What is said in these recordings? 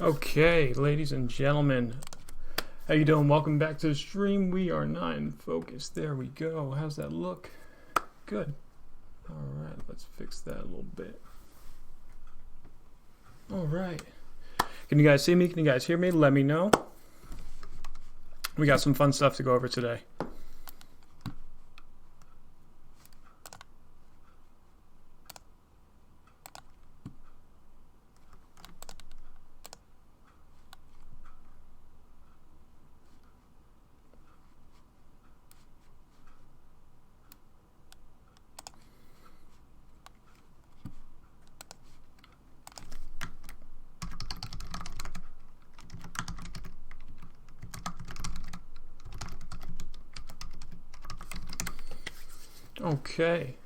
Okay, ladies and gentlemen, how you doing? Welcome back to the stream. We are not in focus. There we go. How's that look? Good. All right, let's fix that a little bit. All right. Can you guys see me? Can you guys hear me? Let me know. We got some fun stuff to go over today. Okay.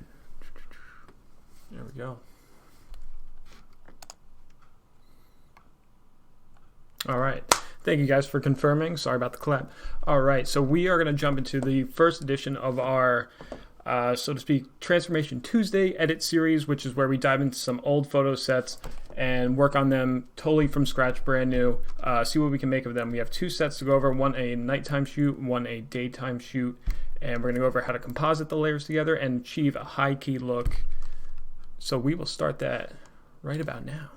There we go. All right. Thank you guys for confirming. Sorry about the clap. All right. So we are going to jump into the first edition of our, so to speak, Transformation Tuesday edit series, which is where we dive into some old photo sets and work on them totally from scratch, brand new, see what we can make of them. We have two sets to go over, one a nighttime shoot, one a daytime shoot. And we're going to go over how to composite the layers together and achieve a high key look. So we will start that right about now.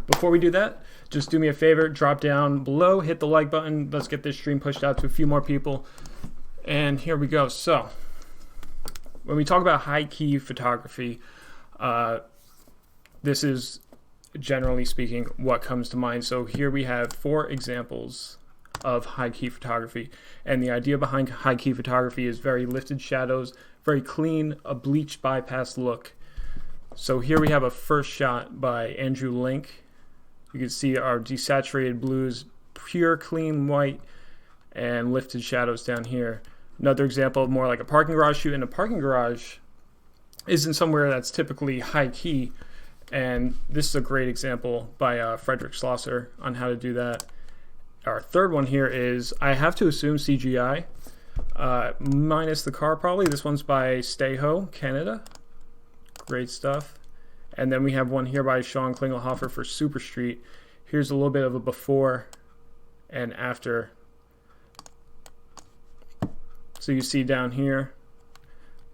Before we do that, just do me a favor, drop down below, hit the like button. Let's get this stream pushed out to a few more people. And here we go. So when we talk about high key photography, this is generally speaking what comes to mind. So here we have 4 examples of high key photography, and the idea behind high key photography is very lifted shadows, very clean, a bleach bypass look. So here we have a first shot by Andrew Link. You can see our desaturated blues, pure clean white, and lifted shadows down here. Another example of more like a parking garage shoot, and a parking garage isn't somewhere that's typically high key, and this is a great example by Frederick Schlosser on how to do that. Our third one here is, I have to assume CGI, minus the car probably. This one's by Stayho, Canada. Great stuff. And then we have one here by Sean Klingelhofer for Super Street. Here's a little bit of a before and after. So you see down here,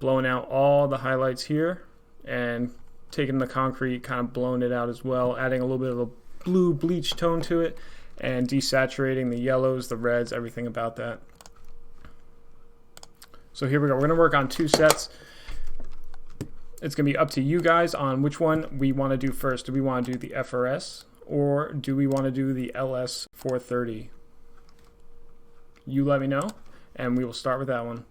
blowing out all the highlights here and taking the concrete, kind of blowing it out as well, adding a little bit of a blue bleach tone to it, and desaturating the yellows, the reds, everything about that. So here we go. We're going to work on 2 sets. It's going to be up to you guys on which one we want to do first. Do we want to do the FRS or do we want to do the LS 430? You let me know, and we will start with that one.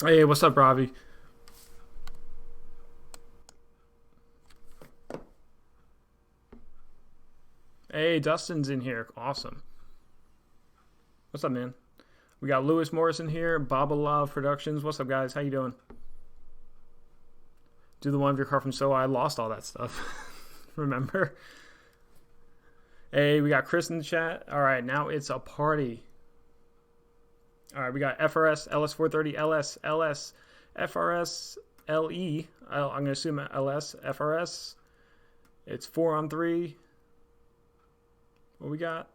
Hey, what's up, Ravi? Hey, Dustin's in here. Awesome. What's up, man? We got Lewis Morrison here, Baba Love Productions. What's up, guys? How you doing? Do the one of your car from So I lost all that stuff. Remember? Hey, we got Chris in the chat. All right, now it's a party. All right, we got FRS, LS430, LS, FRS, LE. I'm going to assume LS, FRS. It's 4 on 3. What we got?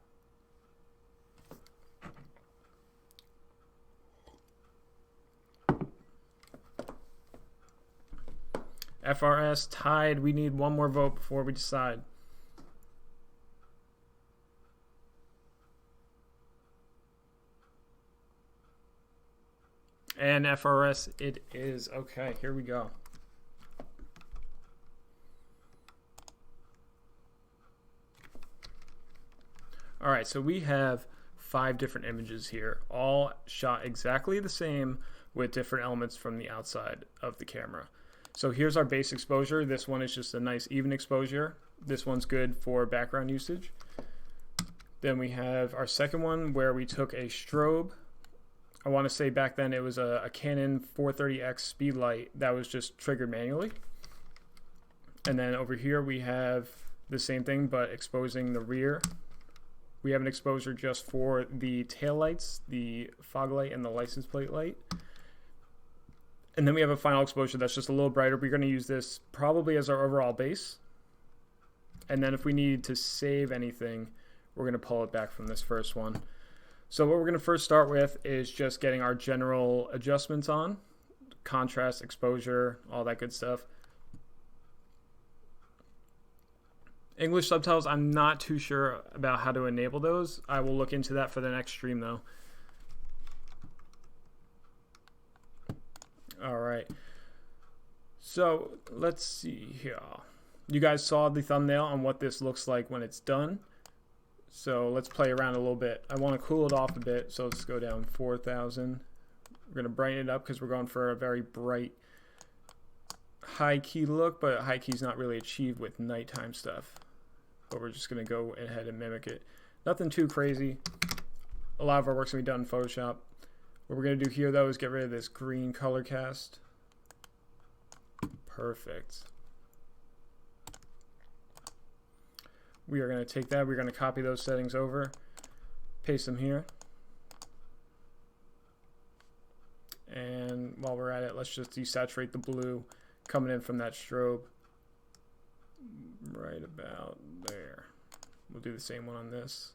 FRS tied. We need one more vote before we decide. And FRS it is. Okay, here we go. All right, so we have 5 different images here, all shot exactly the same with different elements from the outside of the camera. So here's our base exposure. This one is just a nice even exposure. This one's good for background usage. Then we have our second one where we took a strobe. I want to say back then it was a Canon 430X speed light that was just triggered manually. And then over here we have the same thing, but exposing the rear. We have an exposure just for the tail lights, the fog light, and the license plate light. And then we have a final exposure that's just a little brighter. We're going to use this probably as our overall base. And then if we need to save anything, we're going to pull it back from this first one. So what we're going to first start with is just getting our general adjustments on. Contrast, exposure, all that good stuff. English subtitles, I'm not too sure about how to enable those. I will look into that for the next stream though. All right. So let's see here. You guys saw the thumbnail on what this looks like when it's done. So let's play around a little bit. I want to cool it off a bit, so let's go down 4,000. We're going to brighten it up because we're going for a very bright high key look, but high key is not really achieved with nighttime stuff. But we're just going to go ahead and mimic it. Nothing too crazy. A lot of our work's going to be done in Photoshop. What we're going to do here, though, is get rid of this green color cast. Perfect. We are going to take that. We're going to copy those settings over, paste them here. And while we're at it, let's just desaturate the blue coming in from that strobe. Right about there. We'll do the same one on this.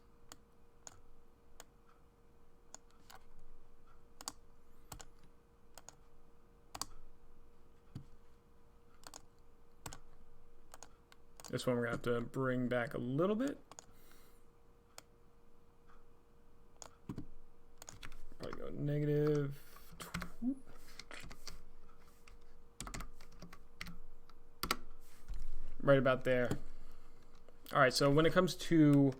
This one we're going to have to bring back a little bit. Probably go negative. Right about there. All right, so when it comes to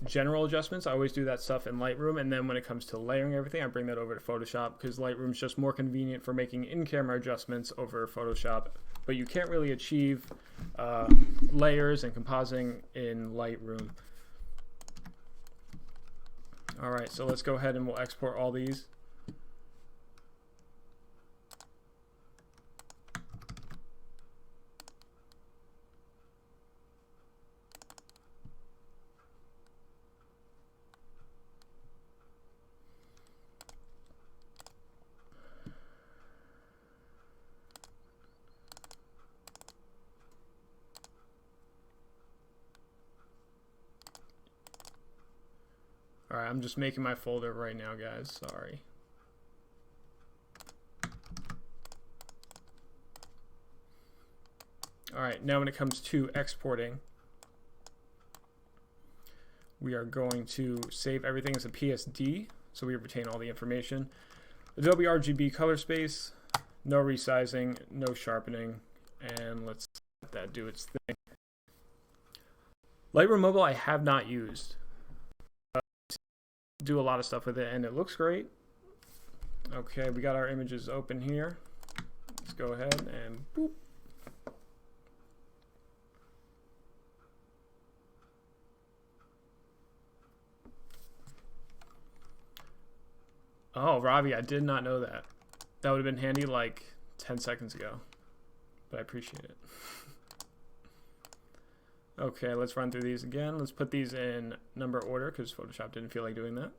general adjustments, I always do that stuff in Lightroom, and then when it comes to layering everything, I bring that over to Photoshop because Lightroom is just more convenient for making in-camera adjustments over Photoshop, but you can't really achieve layers and compositing in Lightroom. All right, so let's go ahead and we'll export all these. All right, I'm just making my folder right now, guys. Sorry. All right, now when it comes to exporting, we are going to save everything as a PSD, so we retain all the information. Adobe RGB color space, no resizing, no sharpening, and let's let that do its thing. Lightroom Mobile I have not used. Do a lot of stuff with it and it looks great. Okay, we got our images open here. Let's go ahead and boop. Oh, Robbie, I did not know that. That would have been handy like 10 seconds ago, but I appreciate it. Okay, let's run through these again. Let's put these in number order because Photoshop didn't feel like doing that.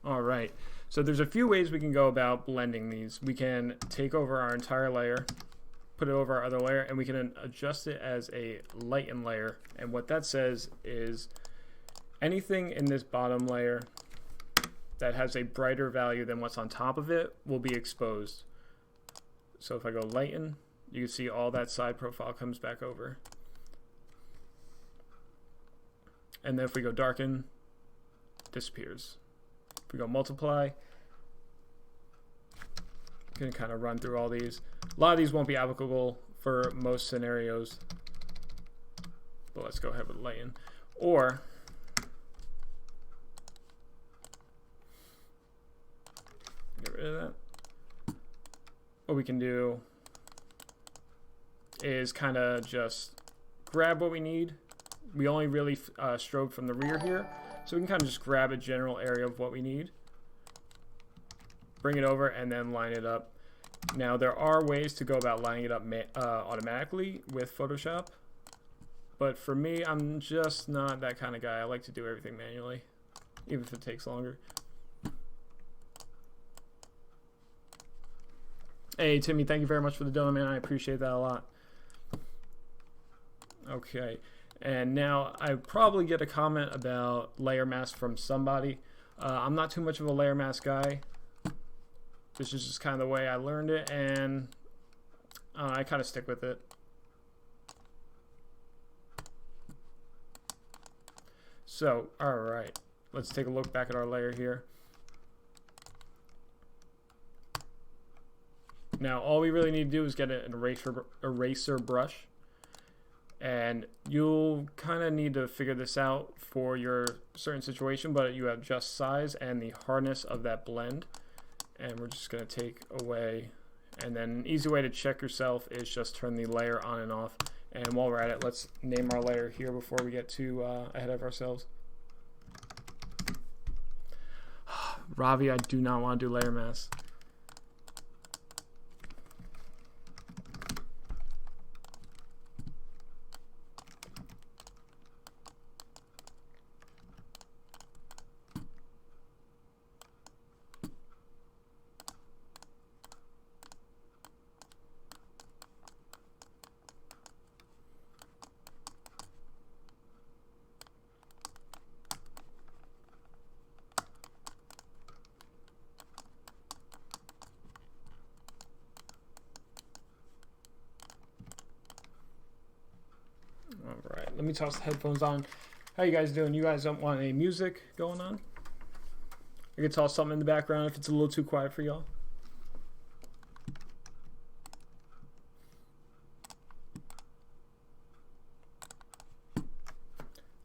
All right, so there's a few ways we can go about blending these. We can take over our entire layer, put it over our other layer, and we can adjust it as a lighten layer. And what that says is anything in this bottom layer that has a brighter value than what's on top of it will be exposed. So if I go lighten, you can see all that side profile comes back over. And then if we go darken, disappears. If we go multiply, you can kind of run through all these. A lot of these won't be applicable for most scenarios, but let's go ahead with lighten. Or get rid of that. What we can do is kind of just grab what we need. We only really strobe from the rear here, so we can kind of just grab a general area of what we need. bring it over, and then line it up. Now there are ways to go about lining it up automatically with Photoshop, but for me, I'm just not that kind of guy. I like to do everything manually, even if it takes longer. Hey Timmy, thank you very much for the donut, man. I appreciate that a lot. Okay, and now I probably get a comment about layer mask from somebody. I'm not too much of a layer mask guy. This is just kind of the way I learned it, and I kind of stick with it. So, alright, let's take a look back at our layer here. Now, all we really need to do is get an eraser brush, and you'll kind of need to figure this out for your certain situation, but you adjust size and the hardness of that blend, and we're just going to take away. And then an easy way to check yourself is just turn the layer on and off. And while we're at it, let's name our layer here before we get too ahead of ourselves. Ravi, I do not want to do layer masks. Alright, let me toss the headphones on. How you guys doing? You guys don't want any music going on? I could toss something in the background if it's a little too quiet for y'all.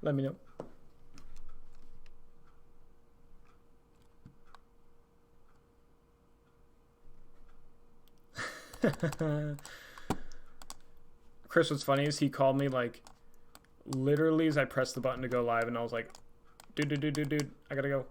Let me know. Chris, what's funny is he called me like literally as I pressed the button to go live, and I was like, dude, I gotta go.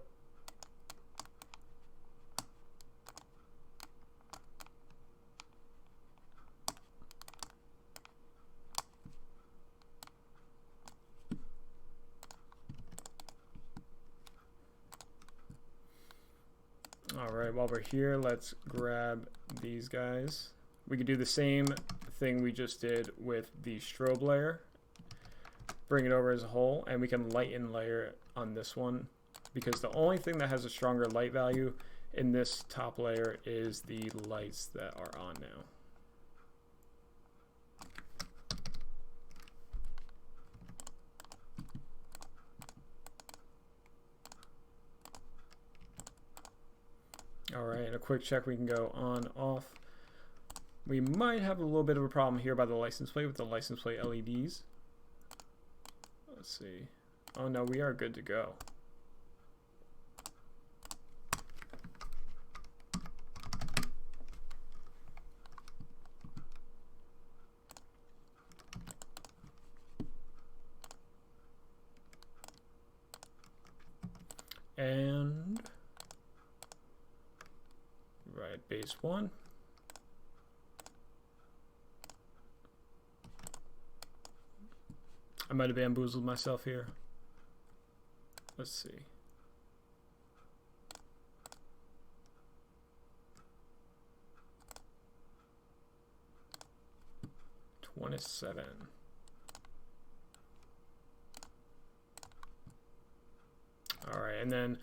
All right, while we're here, let's grab these guys. We could do the same thing we just did with the strobe layer. Bring it over as a whole, and we can lighten layer on this one, because the only thing that has a stronger light value in this top layer is the lights that are on now. All right, and a quick check, we can go on, off. We might have a little bit of a problem here by the license plate with the license plate LEDs. Let's see. Oh no, we are good to go. And right, base 1. I might have bamboozled myself here. Let's see. $27. All right, and then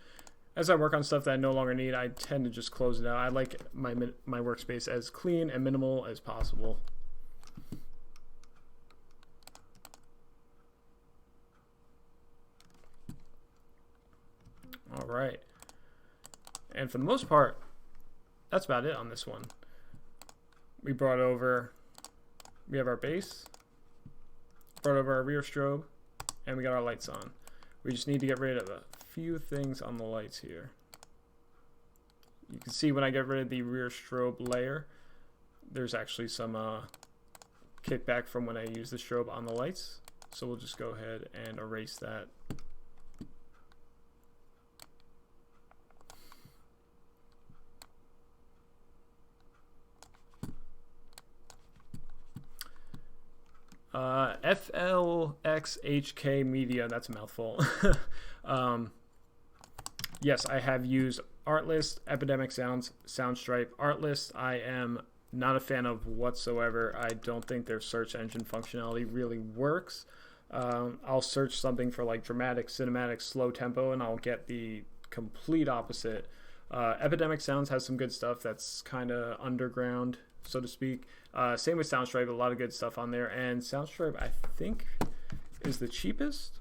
as I work on stuff that I no longer need, I tend to just close it out. I like my workspace as clean and minimal as possible. All right, and for the most part, that's about it on this one. We brought over, we have our base, brought over our rear strobe, and we got our lights on. We just need to get rid of a few things on the lights here. You can see when I get rid of the rear strobe layer, there's actually some kickback from when I use the strobe on the lights. So we'll just go ahead and erase that. FLXHK Media, that's a mouthful. Yes, I have used Artlist, Epidemic Sounds, Soundstripe. Artlist, I am not a fan of whatsoever. I don't think their search engine functionality really works. I'll search something for like dramatic, cinematic, slow tempo, and I'll get the complete opposite. Epidemic Sounds has some good stuff that's kind of underground, so to speak. Same with Soundstripe, a lot of good stuff on there. And Soundstripe, I think, is the cheapest.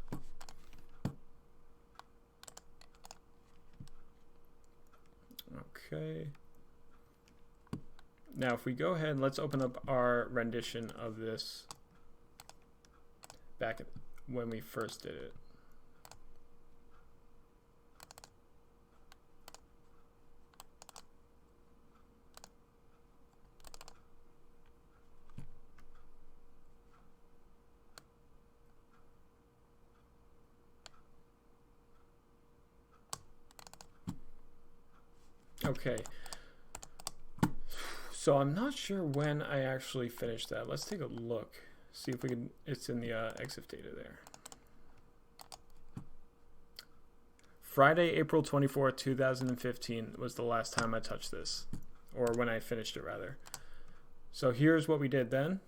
Okay. Now, if we go ahead, let's open up our rendition of this back when we first did it. Okay, so I'm not sure when I actually finished that. Let's take a look, see if we can, it's in the EXIF data there. Friday, April 24th, 2015 was the last time I touched this, or when I finished it rather. So here's what we did then,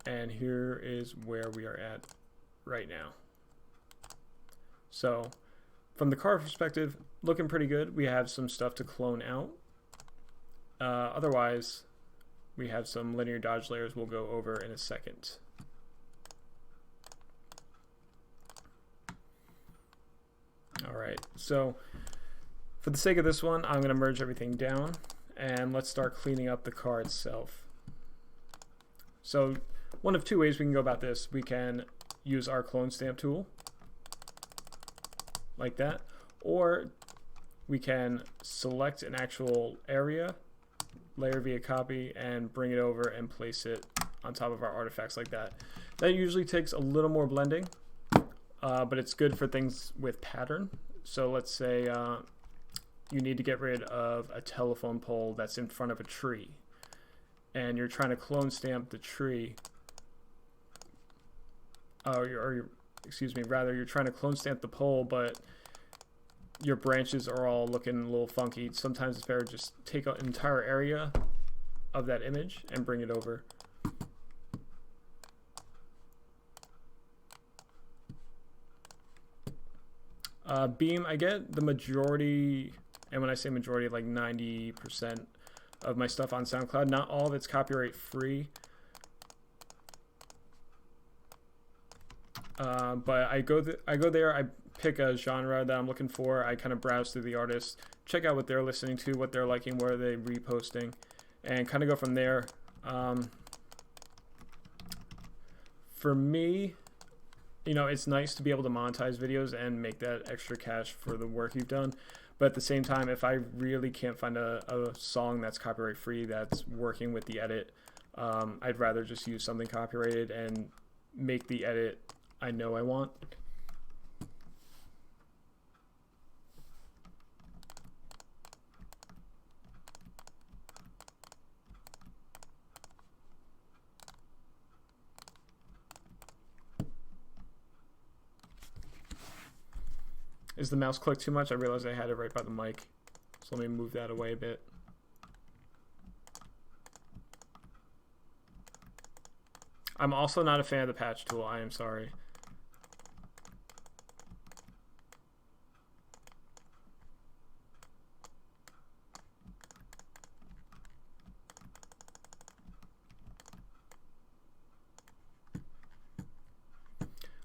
and here is where we are at right now. So from the car perspective, looking pretty good. We have some stuff to clone out. Otherwise, we have some linear dodge layers we'll go over in a second. All right, so for the sake of this one, I'm going to merge everything down, and let's start cleaning up the car itself. So one of two ways we can go about this. We can use our clone stamp tool, like that, or we can select an actual area, layer via copy, and bring it over and place it on top of our artifacts like that. That usually takes a little more blending, but it's good for things with pattern. So let's say you need to get rid of a telephone pole that's in front of a tree, and you're trying to clone stamp the tree, excuse me, rather you're trying to clone stamp the pole, but your branches are all looking a little funky. Sometimes it's better just take an entire area of that image and bring it over. Beam, I get the majority, and when I say majority, like 90% of my stuff on SoundCloud. Not all of it's copyright free. But I go there, I pick a genre that I'm looking for, I kind of browse through the artists, check out what they're listening to, what they're liking, what are they reposting, and kind of go from there. For me, you know, it's nice to be able to monetize videos and make that extra cash for the work you've done. But at the same time, if I really can't find a song that's copyright free that's working with the edit, I'd rather just use something copyrighted and make the edit I know I want. Is the mouse clicked too much? I realized I had it right by the mic. So let me move that away a bit. I'm also not a fan of the patch tool. I am sorry.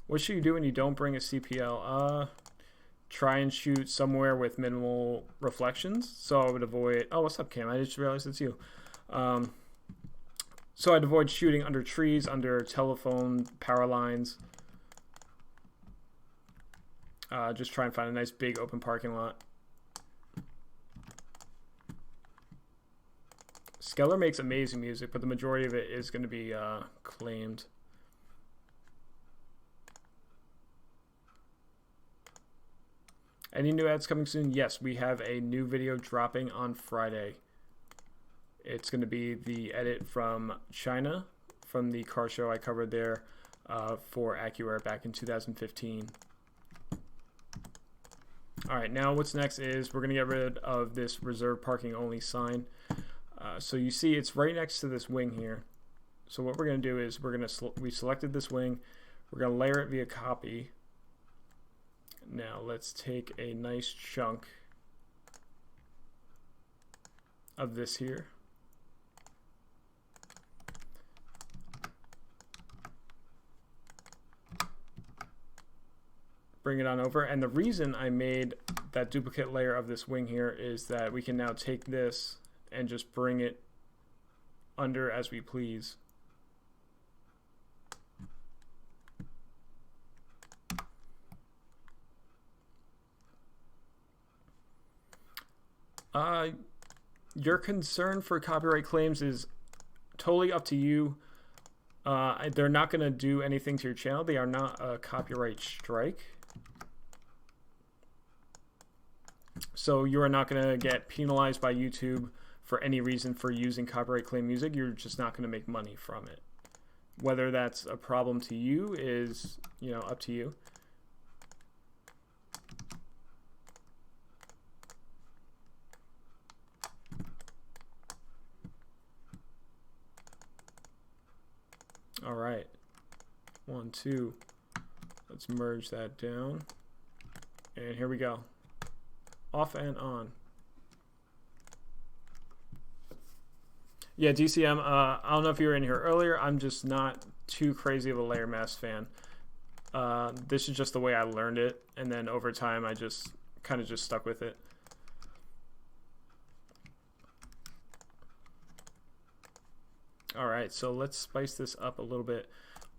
What should you do when you don't bring a CPL? Try and shoot somewhere with minimal reflections. So I would avoid, oh, what's up, Cam? I just realized it's you. So I'd avoid shooting under trees, under telephone power lines. Just try and find a nice big open parking lot. Skeller makes amazing music, but the majority of it is going to be claimed. Any new ads coming soon? Yes, we have a new video dropping on Friday. It's going to be the edit from China, from the car show I covered there. for AccuAir back in 2015. Alright, now what's next is we're going to get rid of this reserved parking only sign. So you see it's right next to this wing here. So what we're going to do is we selected this wing, we're going to layer it via copy. Now let's take a nice chunk of this here. Bring it on over, and the reason I made that duplicate layer of this wing here is that we can now take this and just bring it under as we please. Your concern for copyright claims is totally up to you. They're not going to do anything to your channel. They are not a copyright strike. So you are not going to get penalized by YouTube for any reason for using copyright claim music. You're just not going to make money from it. Whether that's a problem to you is, up to you. All right, 1, 2, let's merge that down, and here we go, off and on. Yeah, DCM, I don't know if you were in here earlier, I'm just not too crazy of a layer mask fan. This is just the way I learned it, and then over time I just kind of stuck with it. Alright, so let's spice this up a little bit.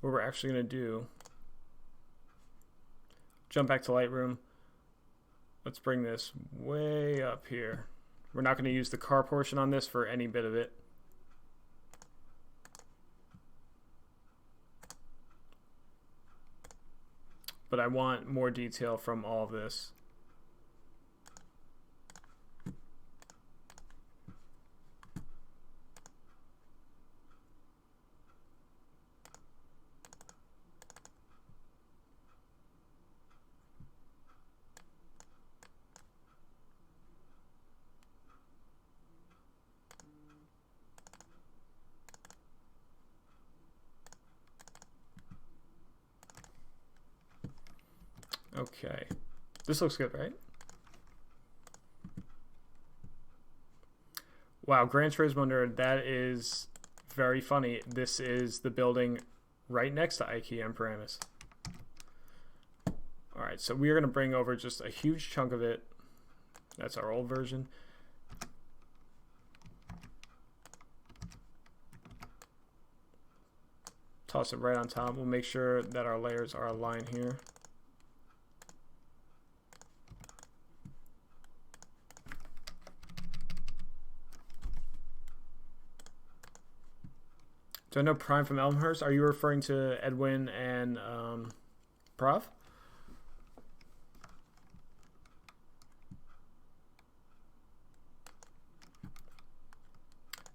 What we're actually going to do, jump back to Lightroom. Let's bring this way up here. We're not going to use the car portion on this for any bit of it. But I want more detail from all of this. Okay, this looks good, right? Wow, Gran Turismo nerd, that is very funny. This is the building right next to IKEA in Paramus. All right, so we are going to bring over just a huge chunk of it. That's our old version. Toss it right on top. We'll make sure that our layers are aligned here. Do I know Prime from Elmhurst? Are you referring to Edwin and Prav?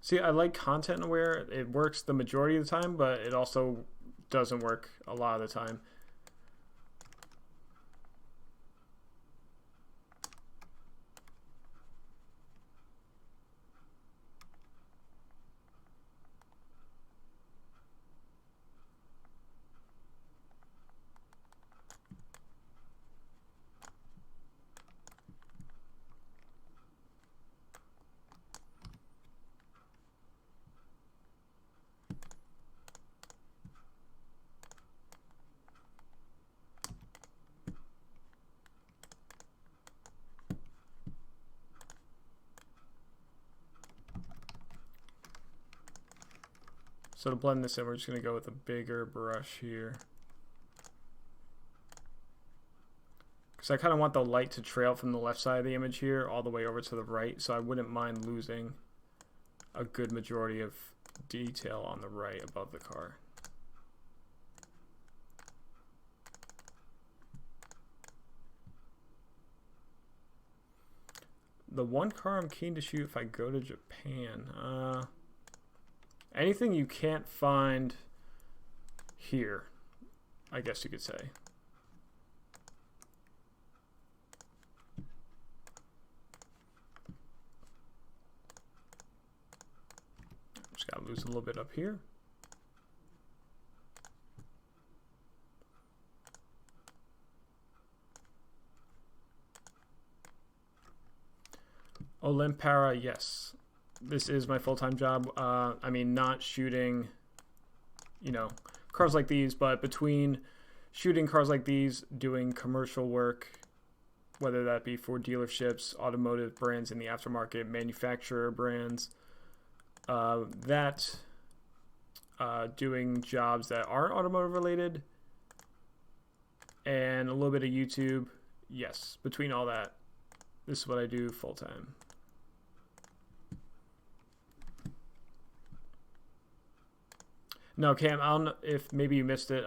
See, I like content aware. It works the majority of the time, but it also doesn't work a lot of the time. So to blend this in, we're just going to go with a bigger brush here. Because I kind of want the light to trail from the left side of the image here all the way over to the right, so I wouldn't mind losing a good majority of detail on the right above the car. The one car I'm keen to shoot if I go to Japan, anything you can't find here. I guess you could say. Just gotta lose a little bit up here. Olympara, yes. This is my full-time job. I mean, not shooting, you know, cars like these, but between shooting cars like these, doing commercial work, whether that be for dealerships, automotive brands in the aftermarket, manufacturer brands, doing jobs that aren't automotive related, and a little bit of YouTube. Yes, between all that, this is what I do full time. No, Cam, I don't know if maybe you missed it.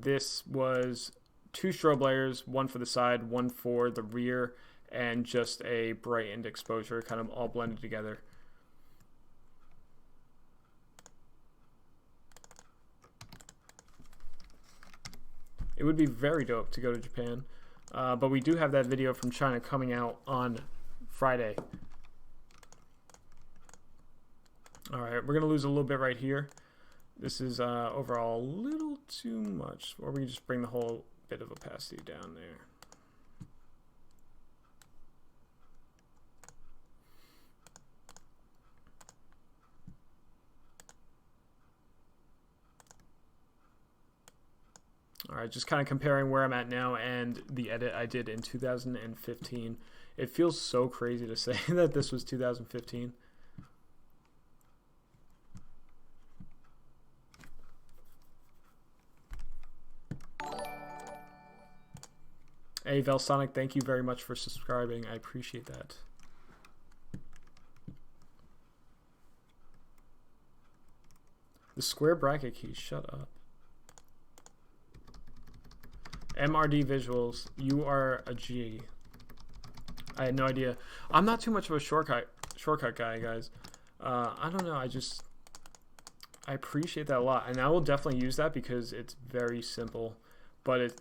This was 2 strobe layers, one for the side, one for the rear, and just a brightened exposure, kind of all blended together. It would be very dope to go to Japan, but we do have that video from China coming out on Friday. All right, we're gonna lose a little bit right here. This is overall a little too much, or we can just bring the whole bit of opacity down there. All right, just kind of comparing where I'm at now and the edit I did in 2015. It feels so crazy to say that this was 2015. Hey, Velsonic, thank you very much for subscribing. I appreciate that. The square bracket key, shut up. MRD Visuals, you are a G. I had no idea. I'm not too much of a shortcut guy, guys. I don't know, I appreciate that a lot, and I will definitely use that because it's very simple. But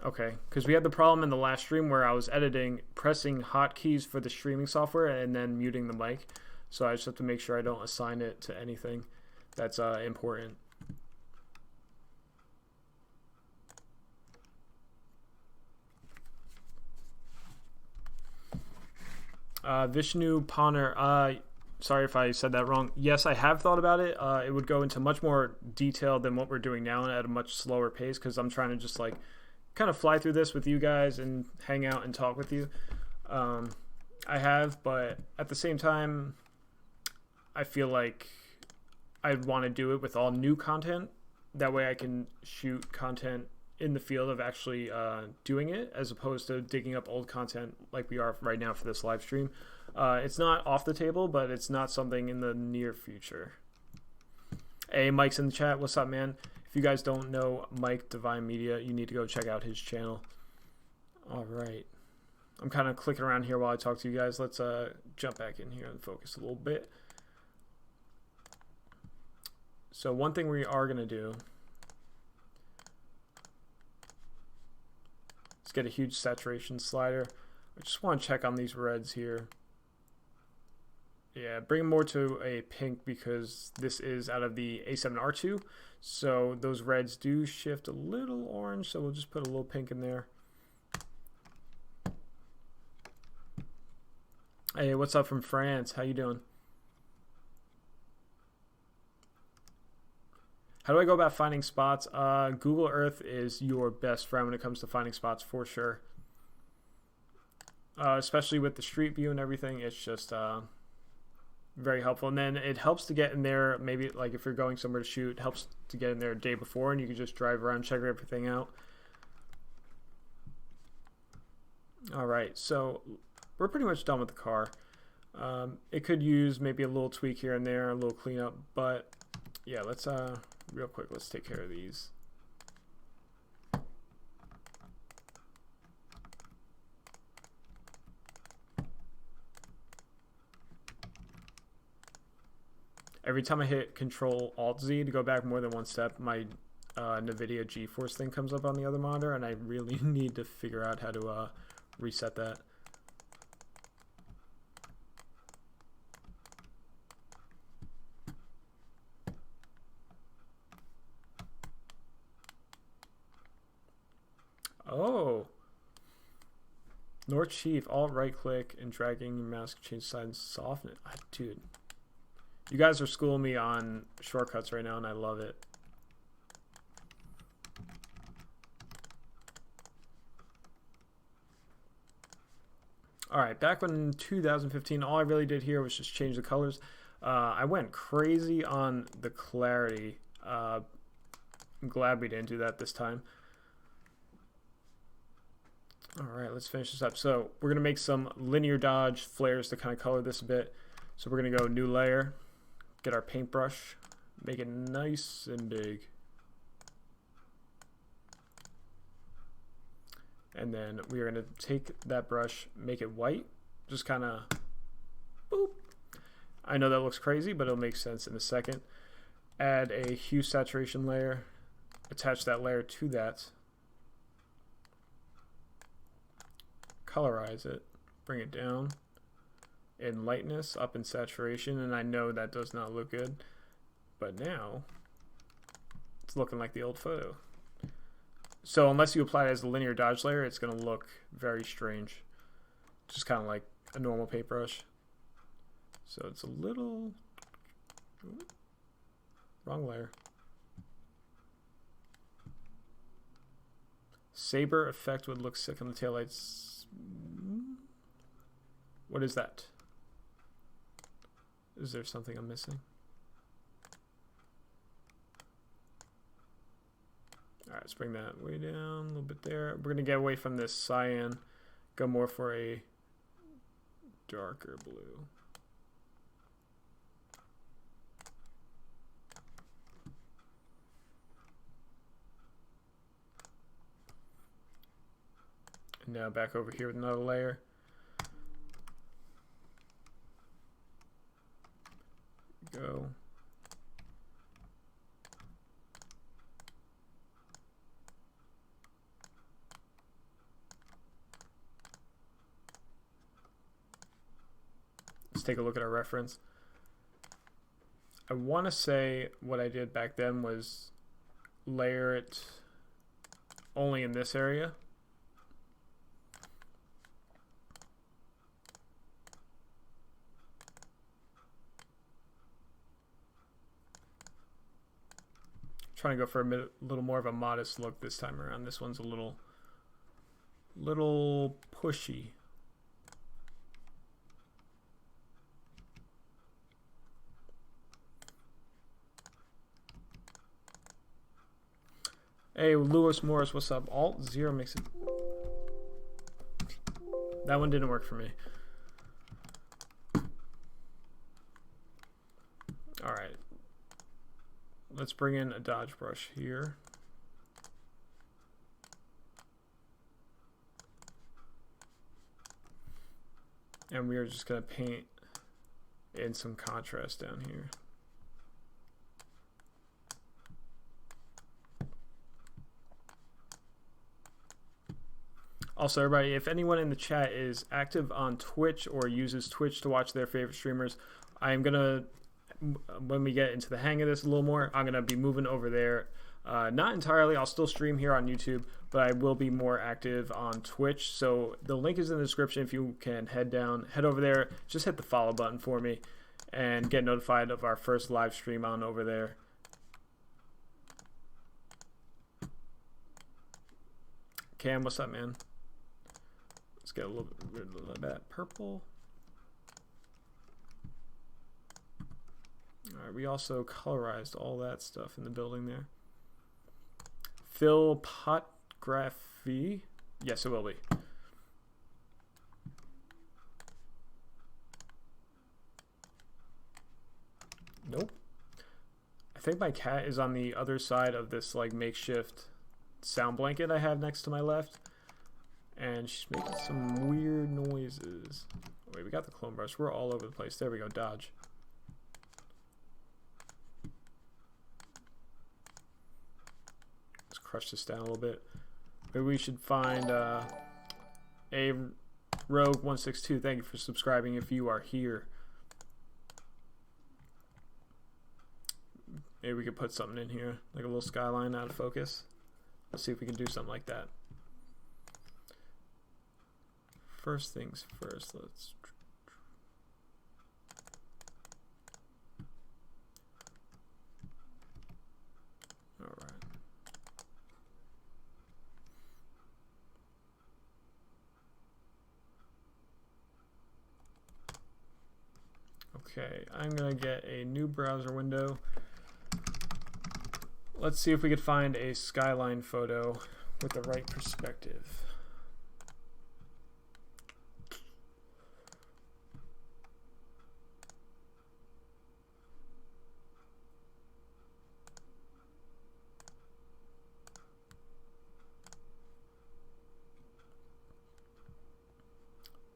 okay, because we had the problem in the last stream where I was editing, pressing hotkeys for the streaming software and then muting the mic. So I just have to make sure I don't assign it to anything that's important. Vishnu Poner, sorry if I said that wrong. Yes, I have thought about it. It would go into much more detail than what we're doing now and at a much slower pace because I'm trying to just like kind of fly through this with you guys and hang out and talk with you. I have, but at the same time, I feel like I'd want to do it with all new content. That way I can shoot content in the field of actually doing it as opposed to digging up old content like we are right now for this live stream. It's not off the table, but it's not something in the near future. Hey, Mike's in the chat. What's up, man? If you guys don't know Mike Divine Media, you need to go check out his channel. All right. I'm kind of clicking around here while I talk to you guys. Let's jump back in here and focus a little bit. So one thing we are going to do is get a huge saturation slider. I just want to check on these reds here. Yeah, bring them more to a pink because this is out of the A7R2. So those reds do shift a little orange, so we'll just put a little pink in there. Hey, what's up from France? How you doing? How do I go about finding spots? Google Earth is your best friend when it comes to finding spots for sure. Especially with the street view and everything, it's just very helpful. And then it helps to get in there, maybe like if you're going somewhere to shoot, it helps to get in there a day before and you can just drive around, check everything out. All right, so we're pretty much done with the car. It could use maybe a little tweak here and there, a little cleanup, but yeah, let's real quick, let's take care of these. Every time I hit Control Alt Z to go back more than one step, my NVIDIA GeForce thing comes up on the other monitor, and I really need to figure out how to reset that. Oh, North Chief, alt right click and dragging your mouse can change size and soften it. Dude, you guys are schooling me on shortcuts right now, and I love it. All right, back in 2015, all I really did here was just change the colors. I went crazy on the clarity. I'm glad we didn't do that this time. All right, let's finish this up. So we're going to make some linear dodge flares to kind of color this a bit. So we're going to go new layer, get our paintbrush, make it nice and big. And then we are going to take that brush, make it white, just kind of boop. I know that looks crazy, but it'll make sense in a second. Add a hue saturation layer, attach that layer to that. Colorize it, bring it down in lightness, up in saturation, and I know that does not look good, but now it's looking like the old photo. So unless you apply it as a linear dodge layer, it's going to look very strange, just kind of like a normal paintbrush. So it's a little wrong layer. Saber effect would look sick on the taillights. What is that? Is there something I'm missing? All right, let's bring that way down a little bit there. We're going to get away from this cyan, go more for a darker blue. And now back over here with another layer. Go. Let's take a look at our reference. I want to say what I did back then was layer it only in this area. Trying to go for a little more of a modest look this time around. This one's a little pushy. Hey, Lewis Morris, what's up? Alt 0 makes it. That one didn't work for me. All right. Let's bring in a dodge brush here. And we are just going to paint in some contrast down here. Also, everybody, if anyone in the chat is active on Twitch or uses Twitch to watch their favorite streamers, I am going to, when we get into the hang of this a little more, I'm going to be moving over there. Not entirely. I'll still stream here on YouTube, but I will be more active on Twitch. So the link is in the description. If you can head over there, just hit the follow button for me and get notified of our first live stream on over there. Cam, what's up, man? Let's get a little bit rid of that purple. All right, we also colorized all that stuff in the building there. Phil Potgraphy. Yes, it will be. Nope. I think my cat is on the other side of this like makeshift sound blanket I have next to my left. And she's making some weird noises. Wait, we got the clone brush. We're all over the place. There we go, dodge. crush this down a little bit. Maybe we should find a Rogue 162. Thank you for subscribing if you are here. Maybe we could put something in here, like a little skyline out of focus. Let's see if we can do something like that. First things first, let's... Alright. Okay, I'm gonna get a new browser window. Let's see if we could find a skyline photo with the right perspective.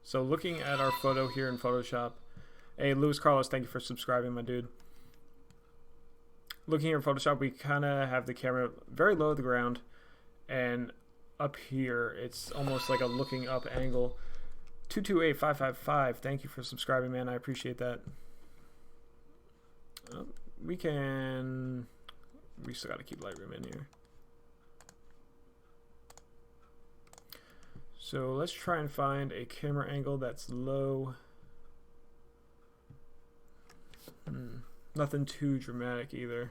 So looking at our photo here in Photoshop, hey Luis Carlos, thank you for subscribing, my dude. Looking here in Photoshop, we kind of have the camera very low to the ground, and up here it's almost like a looking up angle. 228555, thank you for subscribing, man. I appreciate that. We still got to keep Lightroom in here. So let's try and find a camera angle that's low. Nothing too dramatic either.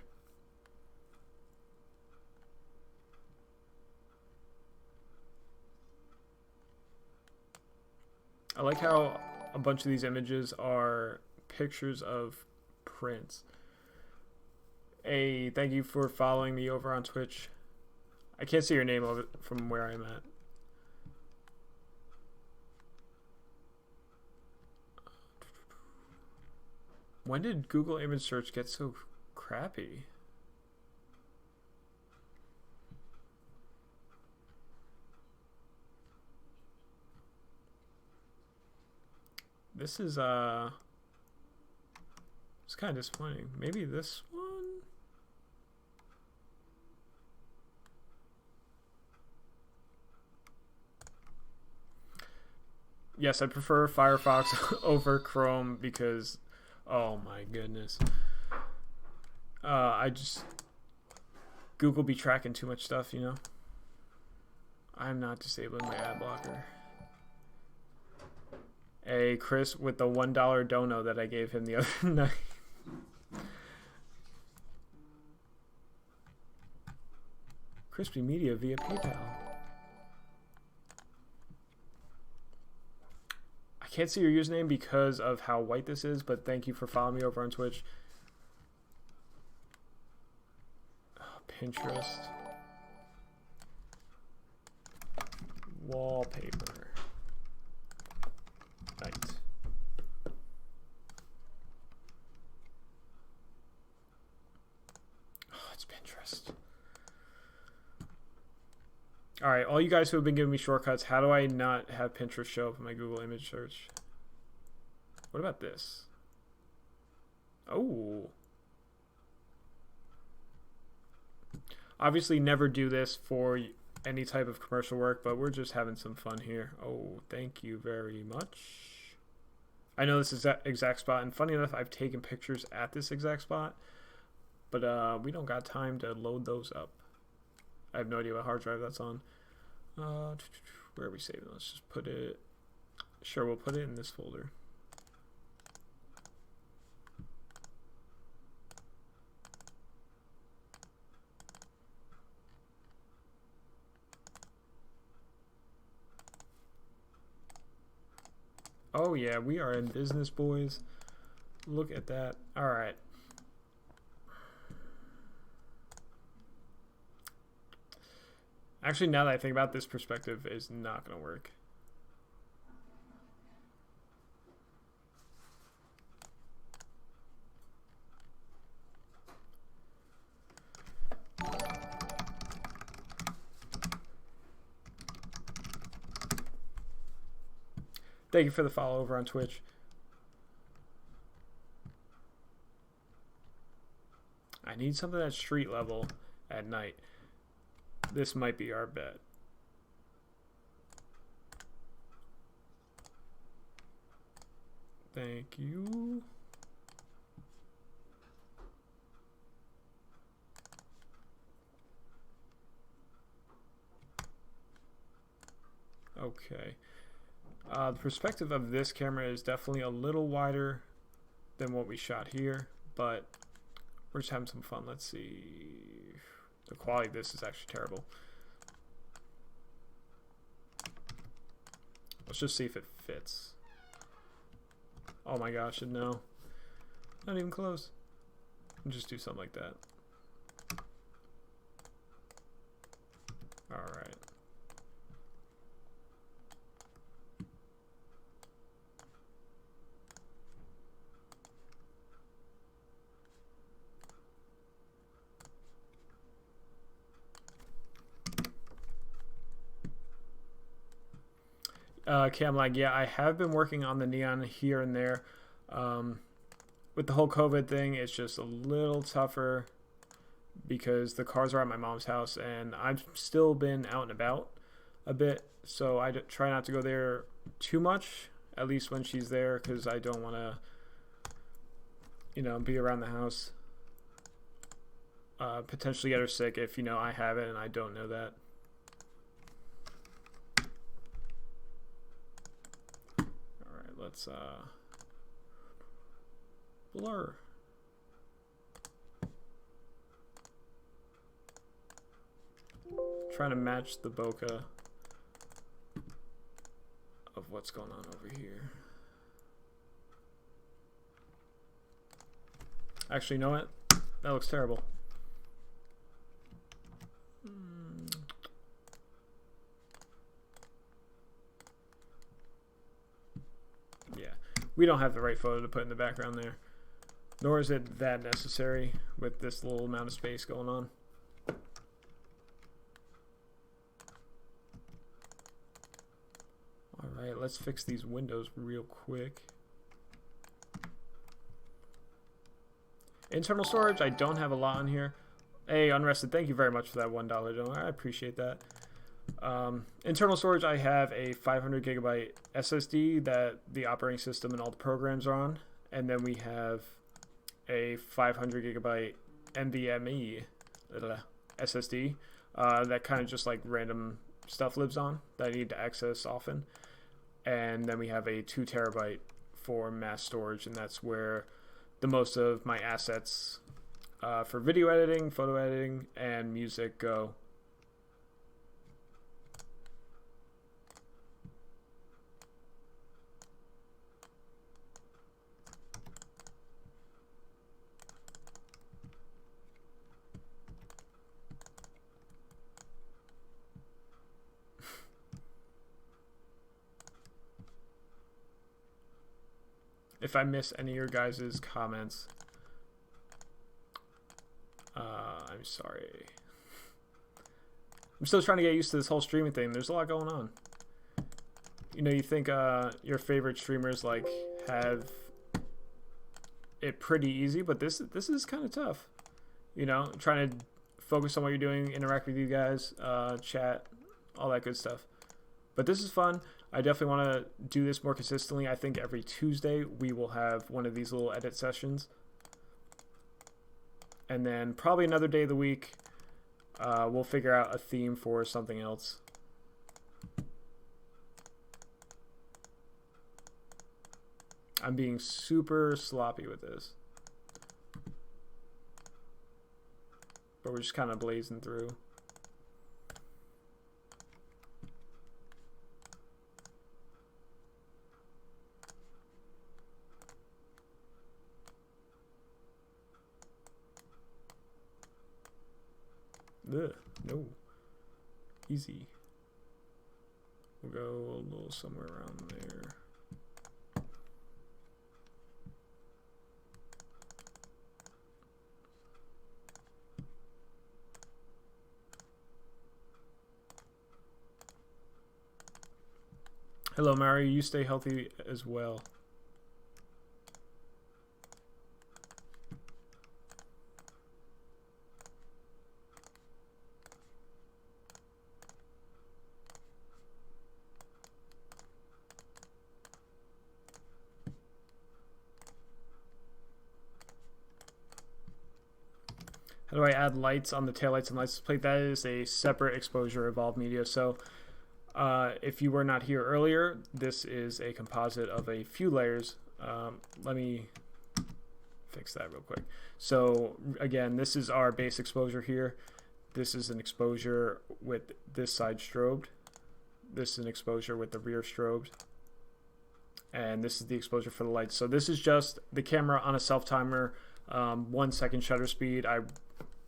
I like how a bunch of these images are pictures of prints. Hey, thank you for following me over on Twitch. I can't see your name of it from where I'm at. When did Google image search get so crappy? This is it's kind of disappointing. Maybe this one? Yes, I prefer Firefox over Chrome because oh my goodness. Google be tracking too much stuff, you know? I'm not disabling my ad blocker. Hey, Chris, with the $1 dono that I gave him the other night. Crispy Media via PayPal. I can't see your username because of how white this is, but thank you for following me over on Twitch. Oh, Pinterest. Wallpaper. Right. Oh, it's Pinterest. Alright, all you guys who have been giving me shortcuts, how do I not have Pinterest show up in my Google image search? What about this? Oh. Obviously never do this for any type of commercial work, but we're just having some fun here. Oh, thank you very much. I know this is that exact spot, and funny enough, I've taken pictures at this exact spot, but we don't got time to load those up. I have no idea what hard drive that's on. Where are we saving? Let's just put it... Sure, we'll put it in this folder. Oh yeah, we are in business, boys. Look at that. All right. Actually, now that I think about it, this perspective is not going to work. Thank you for the follow over on Twitch. I need something that's street level at night. This might be our bet. Thank you. Okay. The perspective of this camera is definitely a little wider than what we shot here, but we're just having some fun. Let's see. The quality of this is actually terrible. Let's just see if it fits. Oh my gosh, no. Not even close. I'll just do something like that. Alright. Cam lag, yeah, I have been working on the neon here and there. With the whole COVID thing, it's just a little tougher because the cars are at my mom's house and I've still been out and about a bit, so I try not to go there too much, at least when she's there, because I don't want to, you know, be around the house. Potentially get her sick if, you know, I have it and I don't know that. Alright, let's blur. Trying to match the bokeh of what's going on over here. Actually, you know what? That looks terrible. Yeah, we don't have the right photo to put in the background there. Nor is it that necessary with this little amount of space going on. Alright, let's fix these windows real quick. Internal storage, I don't have a lot on here. Hey, Unrested, thank you very much for that $1 donor. I appreciate that. Internal storage, I have a 500 gigabyte SSD that the operating system and all the programs are on. And then we have a 500 gigabyte NVMe SSD that kind of just like random stuff lives on that I need to access often. And then we have a 2 terabyte for mass storage, and that's where the most of my assets for video editing, photo editing, and music go. If I miss any of your guys' comments, I'm sorry. I'm still trying to get used to this whole streaming thing. There's a lot going on. You know, you think your favorite streamers like have it pretty easy, but this is kind of tough. You know, trying to focus on what you're doing, interact with you guys, chat, all that good stuff. But this is fun. I definitely want to do this more consistently. I think every Tuesday we will have one of these little edit sessions. And then probably another day of the week, we'll figure out a theme for something else. I'm being super sloppy with this. But we're just kind of blazing through. Ugh, no. Easy. We'll go a little somewhere around there. Hello, Mary. You stay healthy as well. How do I add lights on the taillights and license plate? That is a separate exposure evolved media. So if you were not here earlier, this is a composite of a few layers. Let me fix that real quick. So again, this is our base exposure here. This is an exposure with this side strobed. This is an exposure with the rear strobed. And this is the exposure for the lights. So this is just the camera on a self-timer, 1 second shutter speed.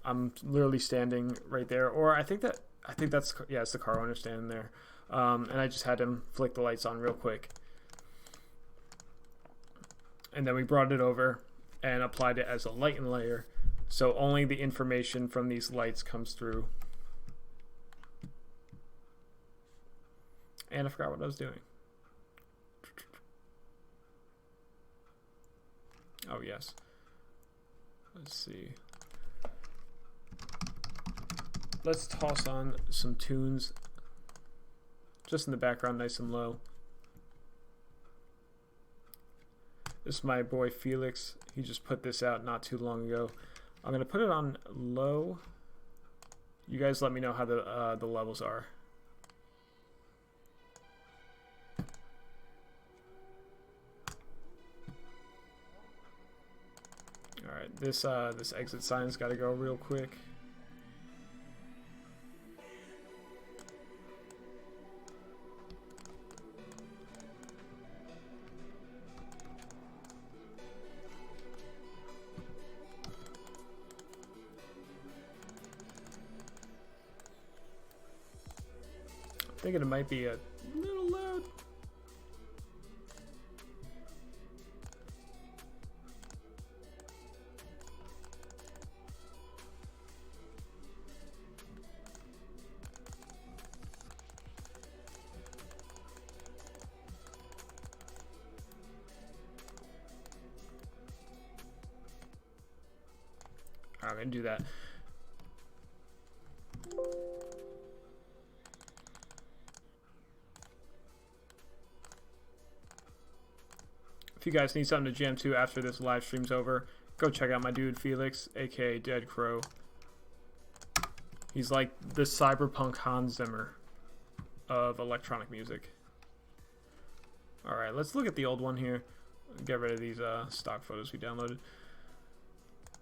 I'm literally standing right there, or I think that's, yeah, it's the car owner standing there. And I just had him flick the lights on real quick. And then we brought it over and applied it as a lighten layer. So only the information from these lights comes through. And I forgot what I was doing. Oh, yes. Let's see. Let's toss on some tunes just in the background, nice and low. This is my boy Felix. He just put this out not too long ago. I'm gonna put it on low. You guys let me know how the levels are. All right, this exit sign's got to go real quick. Thinking it might be a little loud. I'm gonna do that. If you guys need something to jam to after this live stream's over, go check out my dude Felix, aka Dead Crow. He's like the cyberpunk Hans Zimmer of electronic music. Alright, let's look at the old one here. Get rid of these stock photos we downloaded.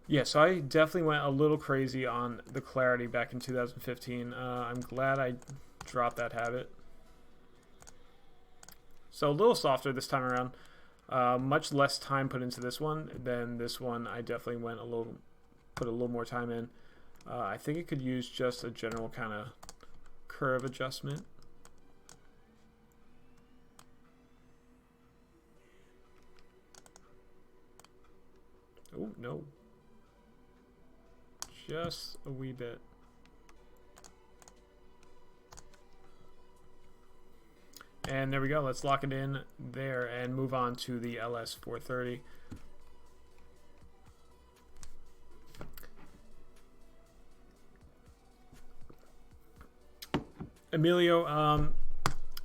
Yeah, so I definitely went a little crazy on the clarity back in 2015. I'm glad I dropped that habit. So a little softer this time around. Much less time put into this one than this one. I definitely went put a little more time in. I think it could use just a general kind of curve adjustment. Oh, no. Just a wee bit. And there we go. Let's lock it in there and move on to the LS 430. Emilio,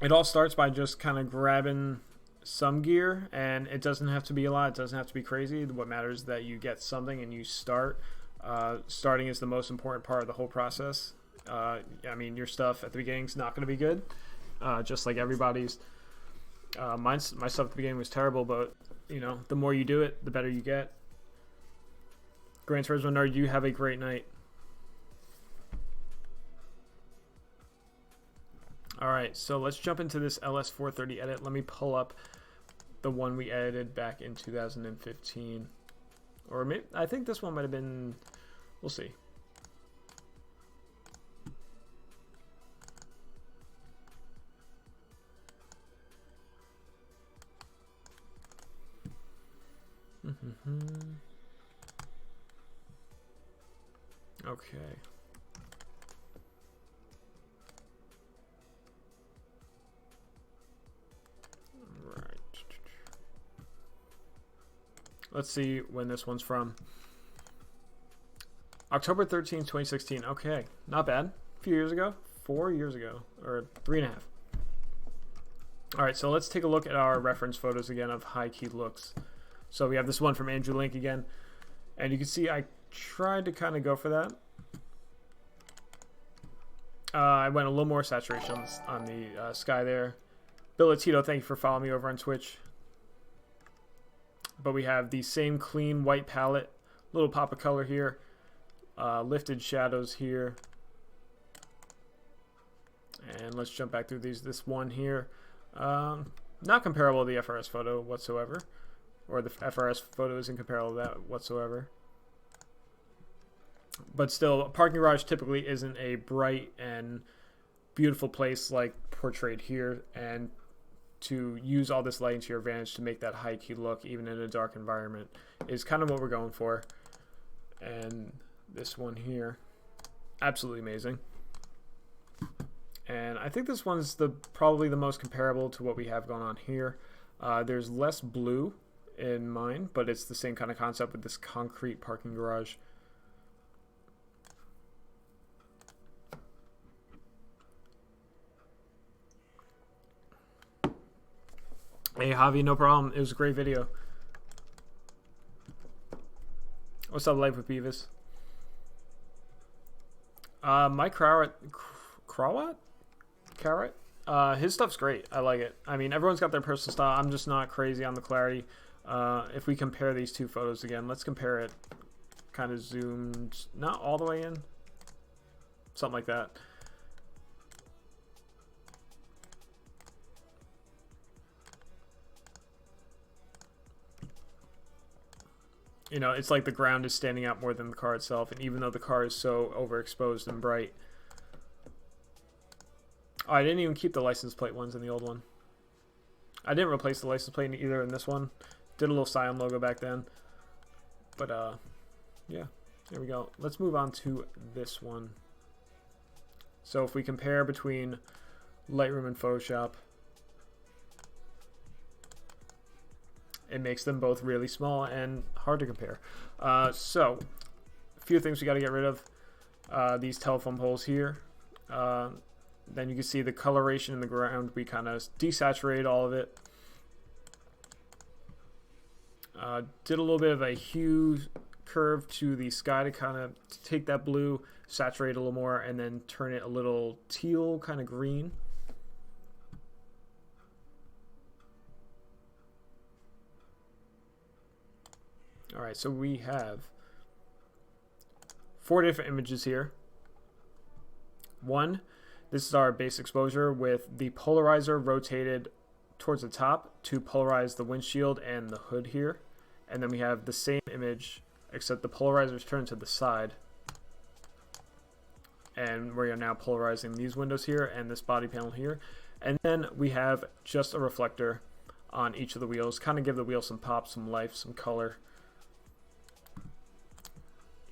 it all starts by just kind of grabbing some gear, and it doesn't have to be a lot. It doesn't have to be crazy. What matters is that you get something and you start. Starting is the most important part of the whole process. I mean, your stuff at the beginning is not going to be good. Just like everybody's. My stuff at the beginning was terrible, but you know, the more you do it, the better you get. Gran Turismo Nerd, you have a great night. Alright, so let's jump into this LS430 edit. Let me pull up the one we edited back in 2015. Or maybe, I think this one might have been, we'll see. Okay. Right. Let's see when this one's from. October 13th, 2016. Okay, not bad. A few years ago. 4 years ago. Or 3.5. Alright, so let's take a look at our reference photos again of high key looks. So we have this one from Andrew Link again. And you can see I tried to kind of go for that. I went a little more saturation on the sky there. Billetito, thank you for following me over on Twitch. But we have the same clean white palette, little pop of color here, lifted shadows here. And let's jump back through these. This one here, not comparable to the FRS photo whatsoever, or the FRS photo isn't comparable to that whatsoever. But still, a parking garage typically isn't a bright and beautiful place like portrayed here, and to use all this lighting to your advantage to make that high key look even in a dark environment is kind of what we're going for. And this one here, absolutely amazing. And I think this one's probably the most comparable to what we have going on here. There's less blue in mine, but it's the same kind of concept with this concrete parking garage. Hey Javi, no problem. It was a great video. What's up, Life with Beavis? Mike Carrot? His stuff's great. I like it. I mean, everyone's got their personal style. I'm just not crazy on the clarity. If we compare these two photos again, let's compare it kind of zoomed, not all the way in. Something like that. You know, it's like the ground is standing out more than the car itself, and even though the car is so overexposed and bright. Oh, I didn't even keep the license plate ones in the old one. I didn't replace the license plate either in this one. Did a little Scion logo back then. But, yeah, there we go. Let's move on to this one. So if we compare between Lightroom and Photoshop, it makes them both really small and hard to compare. So, a few things we got to get rid of. These telephone poles here. Then you can see the coloration in the ground. We kind of desaturated all of it. Did a little bit of a hue curve to the sky to kind of take that blue, saturate a little more, and then turn it a little teal, kind of green. Alright, so we have 4 different images here. One, this is our base exposure with the polarizer rotated towards the top to polarize the windshield and the hood here. And then we have the same image, except the polarizer is turned to the side. And we are now polarizing these windows here and this body panel here. And then we have just a reflector on each of the wheels, kind of give the wheel some pop, some life, some color.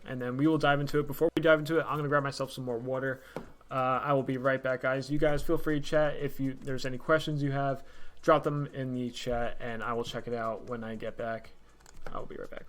And then we will dive into it. Before we dive into it, I'm going to grab myself some more water. I will be right back, guys. You guys feel free to chat. If there's any questions you have, drop them in the chat, and I will check it out when I get back. I will be right back.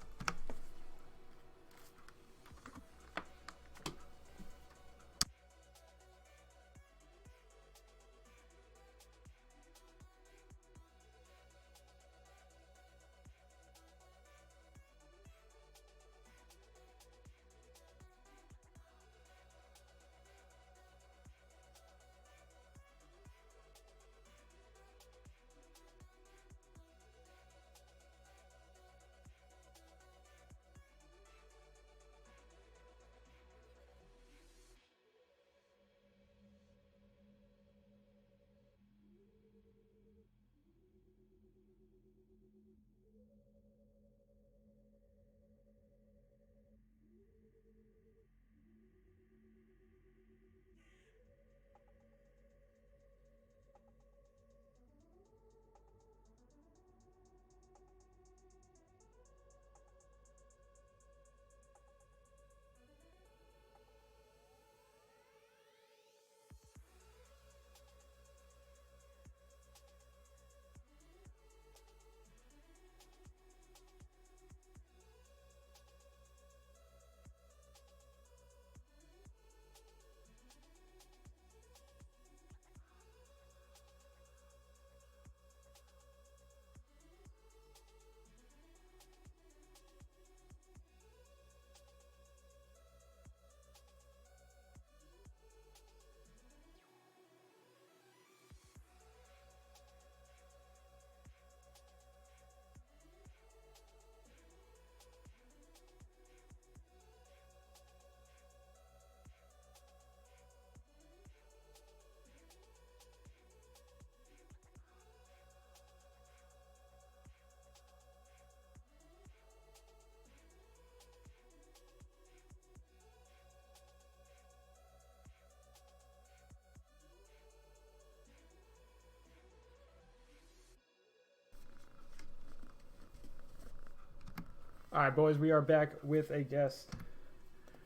All right, boys, we are back with a guest.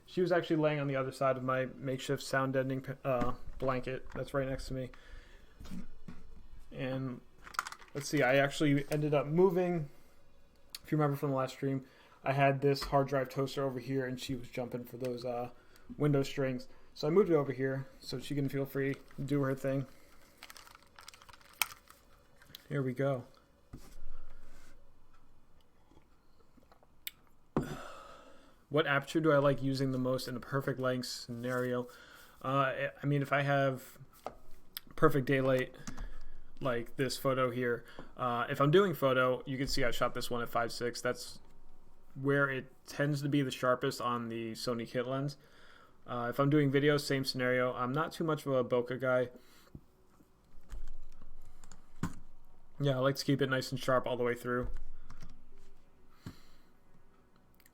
She was actually laying on the other side of my makeshift sound deadening blanket that's right next to me. And let's see, I actually ended up moving. If you remember from the last stream, I had this hard drive toaster over here, and she was jumping for those window strings. So I moved it over here so she can feel free to do her thing. Here we go. What aperture do I like using the most in a perfect lighting scenario? I mean, if I have perfect daylight, like this photo here, if I'm doing photo, you can see I shot this one at 5.6. That's where it tends to be the sharpest on the Sony kit lens. If I'm doing video, same scenario. I'm not too much of a bokeh guy. Yeah, I like to keep it nice and sharp all the way through.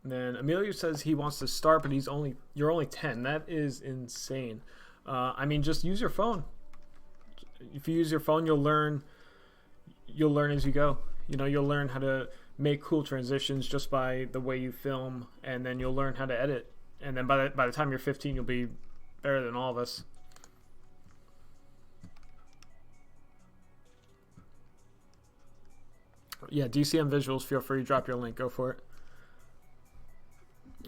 And then Emilio says he wants to start, but you're only 10. That is insane. I mean, just use your phone. If you use your phone, you'll learn as you go. You know, you'll learn how to make cool transitions just by the way you film, and then you'll learn how to edit. And then by the time you're 15, you'll be better than all of us. Yeah, DCM Visuals, feel free to drop your link. Go for it.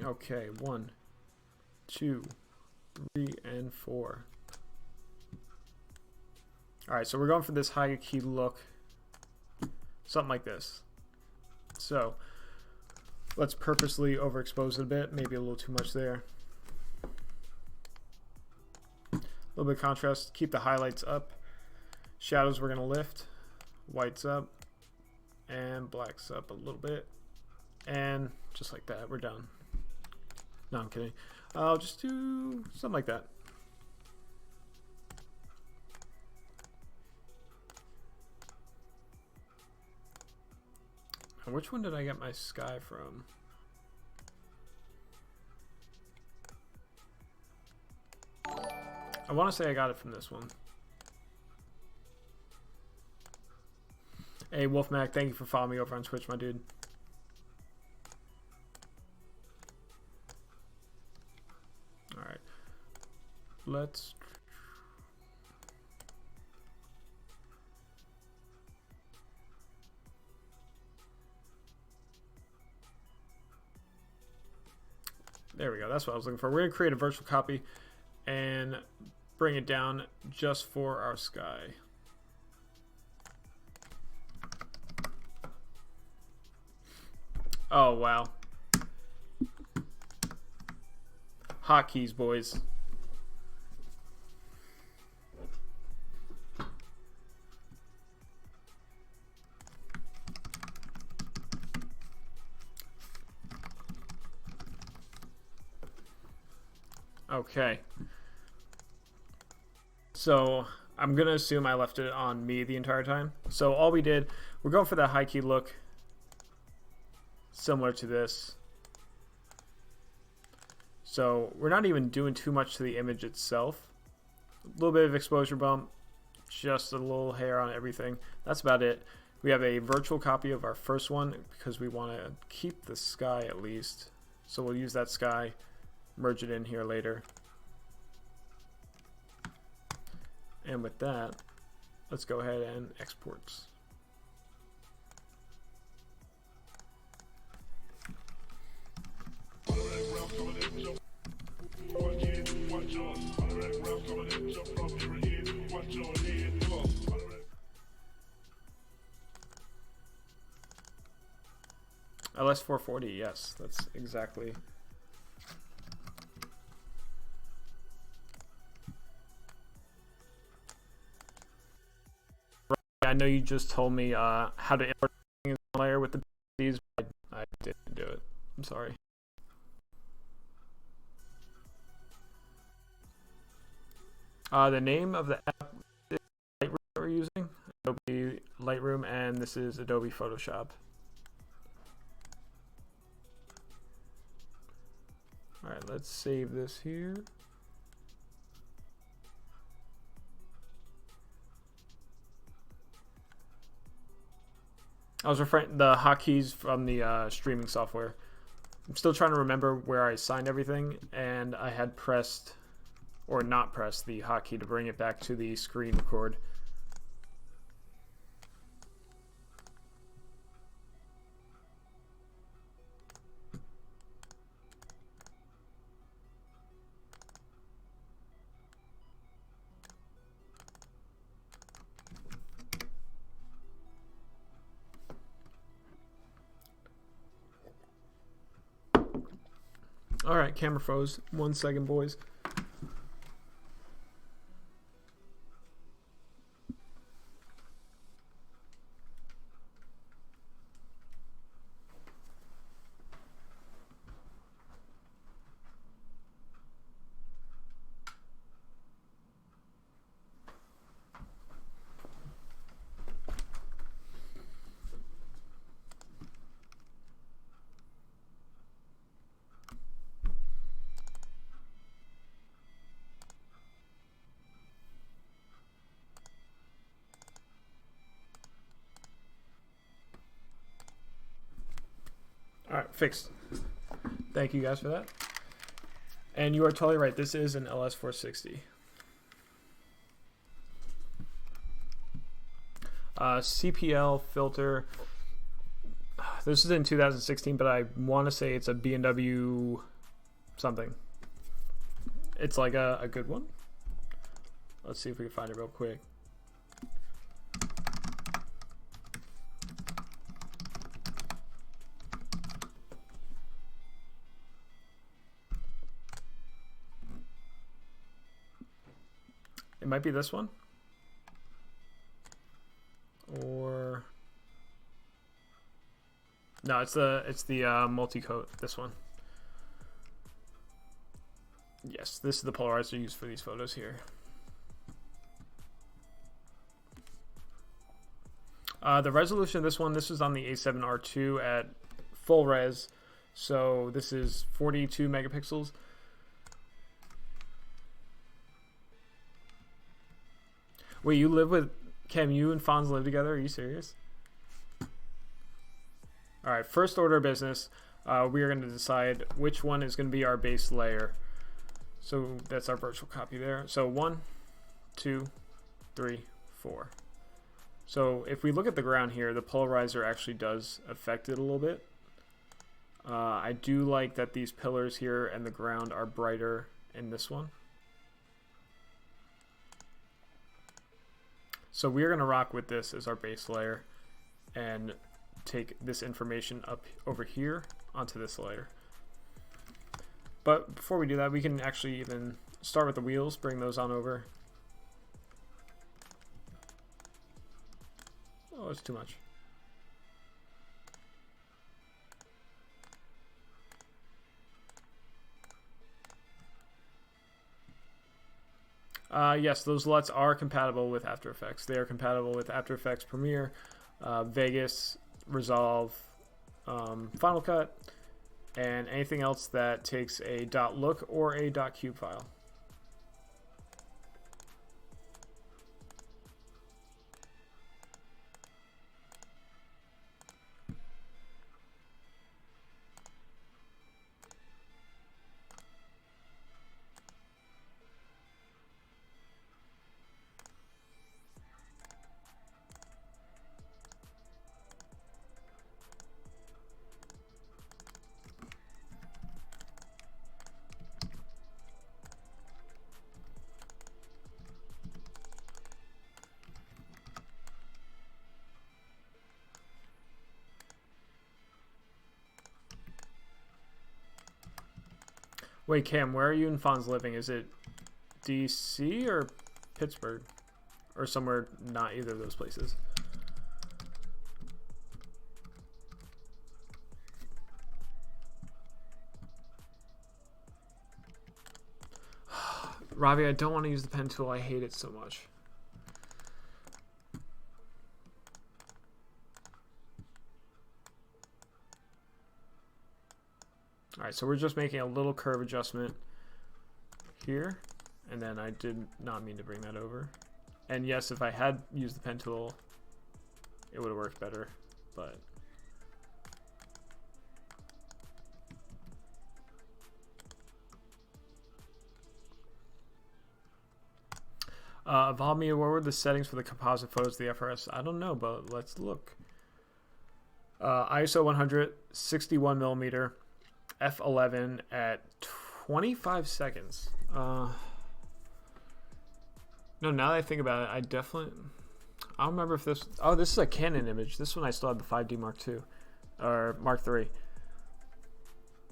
Okay, 1, 2, 3, and 4. All right, so we're going for this high key look, something like this. So let's purposely overexpose it a bit, maybe a little too much there. A little bit of contrast, keep the highlights up. Shadows we're gonna lift, whites up, and blacks up a little bit. And just like that, we're done. No, I'm kidding. I'll just do something like that. Now, which one did I get my sky from? I want to say I got it from this one. Hey, Wolfmac, thank you for following me over on Twitch, my dude. Alright. Let's... There we go. That's what I was looking for. We're going to create a virtual copy and bring it down just for our sky. Oh, wow. Hotkeys, boys. Okay. So I'm going to assume I left it on me the entire time. So all we did, we're going for that high key look, similar to this. So we're not even doing too much to the image itself. A little bit of exposure bump, just a little hair on everything. That's about it. We have a virtual copy of our first one because we want to keep the sky at least. So we'll use that sky, merge it in here later. And with that, let's go ahead and export. LS 440, yes, that's exactly. I know you just told me how to import a layer with the PCs, but I didn't do it. I'm sorry. The name of the app is Lightroom that we're using, Adobe Lightroom, and this is Adobe Photoshop. All right, let's save this here. I was referring the hotkeys from the streaming software. I'm still trying to remember where I assigned everything, and I had pressed or not pressed the hotkey to bring it back to the screen record. All right, camera froze. 1 second, boys. All right, fixed. Thank you guys for that. And you are totally right. This is an LS 460. CPL filter. This is in 2016, but I want to say it's a B&W something. It's like a good one. Let's see if we can find it real quick. It might be this one, or no, it's the multi-coat. This one. Yes, this is the polarizer used for these photos here. The resolution of this one, this was on the A7R2 at full res, so this is 42 megapixels. Wait, you live with Cam? You and Fonz live together? Are you serious? All right, first order of business, we are going to decide which one is going to be our base layer. So that's our virtual copy there. So 1, 2, 3, 4. So if we look at the ground here, the polarizer actually does affect it a little bit. I do like that these pillars here and the ground are brighter in this one. So we're going to rock with this as our base layer and take this information up over here onto this layer. But before we do that, we can actually even start with the wheels, bring those on over. Oh, it's too much. Yes, those LUTs are compatible with After Effects. They are compatible with After Effects Premiere, Vegas, Resolve, Final Cut, and anything else that takes a .look or a .cube file. Wait, Cam, where are you and Fonz living? Is it DC or Pittsburgh? Or somewhere not either of those places? Ravi, I don't want to use the pen tool. I hate it so much. Alright, so we're just making a little curve adjustment here, and then I did not mean to bring that over. And yes, if I had used the pen tool, it would have worked better, but Valmir, what were the settings for the composite photos of the FRS? I don't know, but let's look. ISO 100, 61 millimeter, f11 at 25 seconds. No, now that I think about it, I don't remember if this. Oh, this is a Canon image. This one I still had the 5D Mark II or Mark III.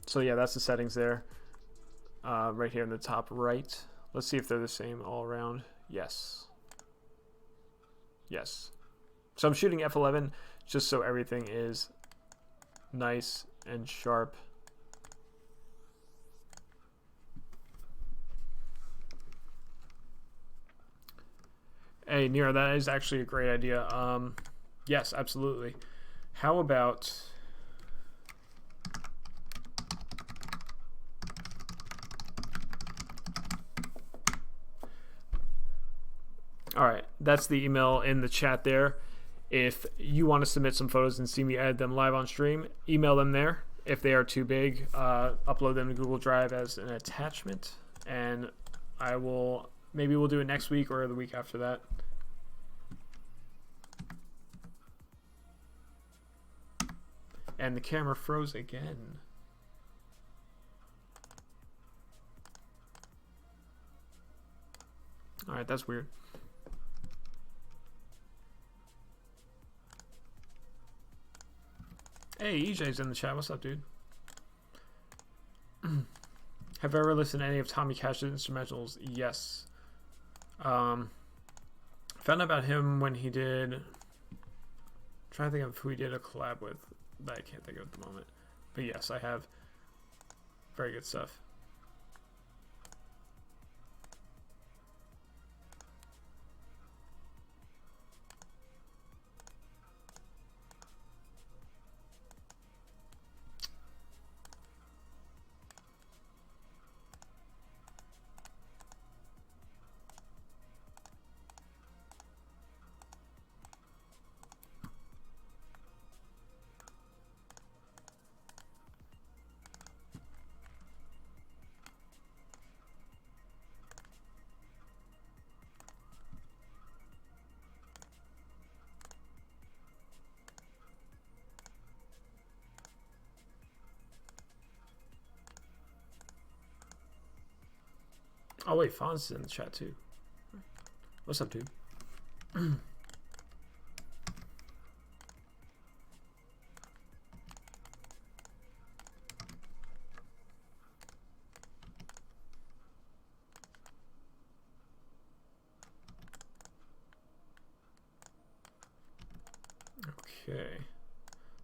So yeah, that's the settings there. Right here in the top right. Let's see if they're the same all around. Yes. Yes. So I'm shooting f11 just so everything is nice and sharp. Hey, Nero, that is actually a great idea. Yes, absolutely. How about... All right, that's the email in the chat there. If you want to submit some photos and see me edit them live on stream, email them there. If they are too big, upload them to Google Drive as an attachment, and I will, maybe we'll do it next week or the week after that. And the camera froze again. All right, that's weird. Hey, EJ's in the chat. What's up, dude? Have you ever listened to any of Tommy Cash's instrumentals? Yes. Found out about him when he did... I'm trying to think of who he did a collab with that I can't think of at the moment. But yes, I have. Very good stuff. Oh wait, Fonz is in the chat too. What's up, dude? Okay.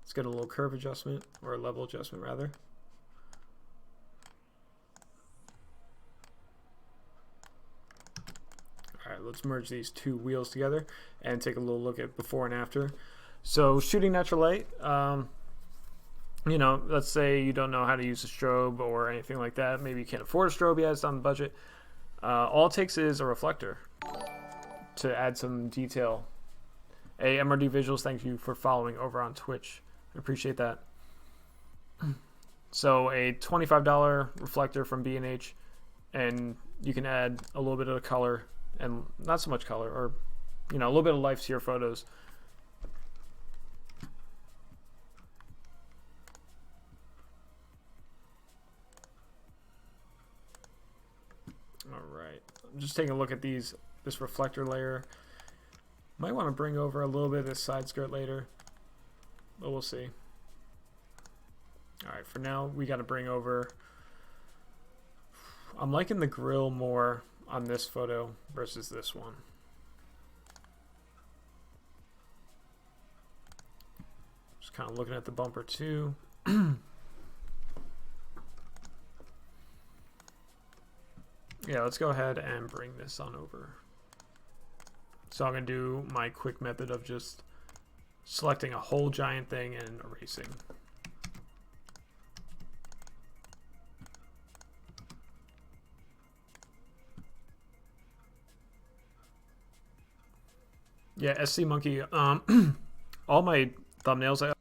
Let's get a little curve adjustment, or a level adjustment rather. Let's merge these two wheels together and take a little look at before and after. So shooting natural light, you know, let's say you don't know how to use a strobe or anything like that. Maybe you can't afford a strobe yet, it's on the budget. All it takes is a reflector to add some detail. Hey, MRD Visuals, thank you for following over on Twitch. I appreciate that. So a $25 reflector from B&H, and you can add a little bit of color, and not so much color, or you know, a little bit of life to your photos. All right, I'm just taking a look at this reflector layer. Might want to bring over a little bit of this side skirt later, but we'll see. All right, for now we got to bring over. I'm liking the grill more on this photo versus this one. Just kind of looking at the bumper too. Yeah, let's go ahead and bring this on over. So I'm going to do my quick method of just selecting a whole giant thing and erasing. Yeah, SC Monkey, all my thumbnails I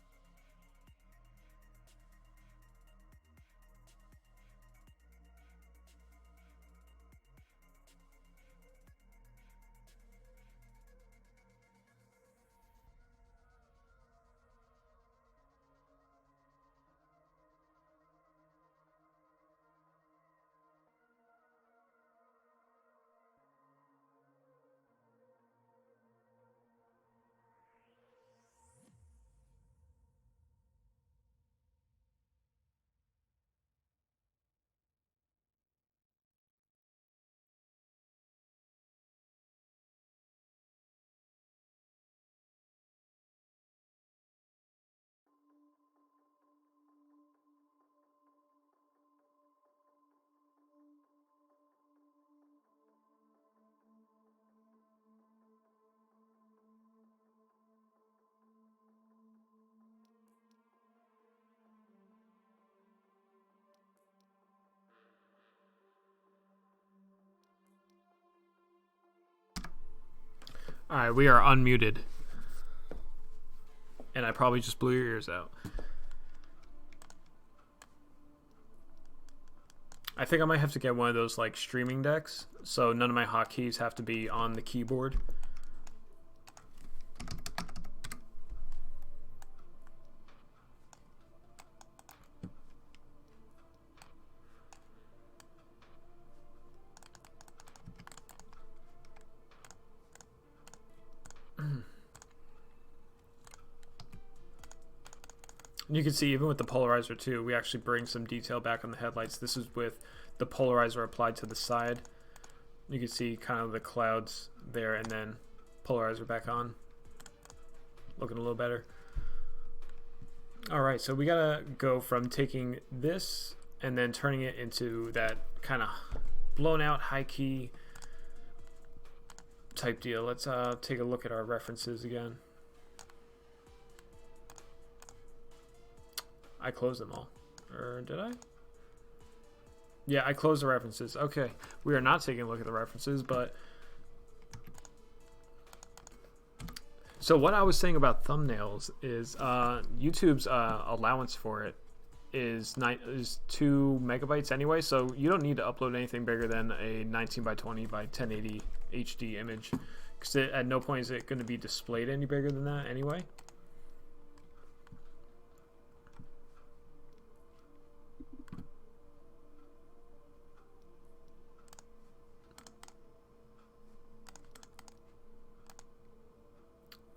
Alright, we are unmuted. And I probably just blew your ears out. I think I might have to get one of those like streaming decks, so none of my hotkeys have to be on the keyboard. You can see even with the polarizer too, we actually bring some detail back on the headlights. This is with the polarizer applied to the side. You can see kind of the clouds there and then polarizer back on. Looking a little better. Alright, so we gotta go from taking this and then turning it into that kind of blown out high key type deal. Let's take a look at our references again. I closed them all. Or did I? Yeah, I closed the references. Okay. We are not taking a look at the references, but... So what I was saying about thumbnails is YouTube's allowance for it is 2 megabytes anyway, so you don't need to upload anything bigger than a 19 by 20 by 1080 HD image, because at no point is it going to be displayed any bigger than that anyway.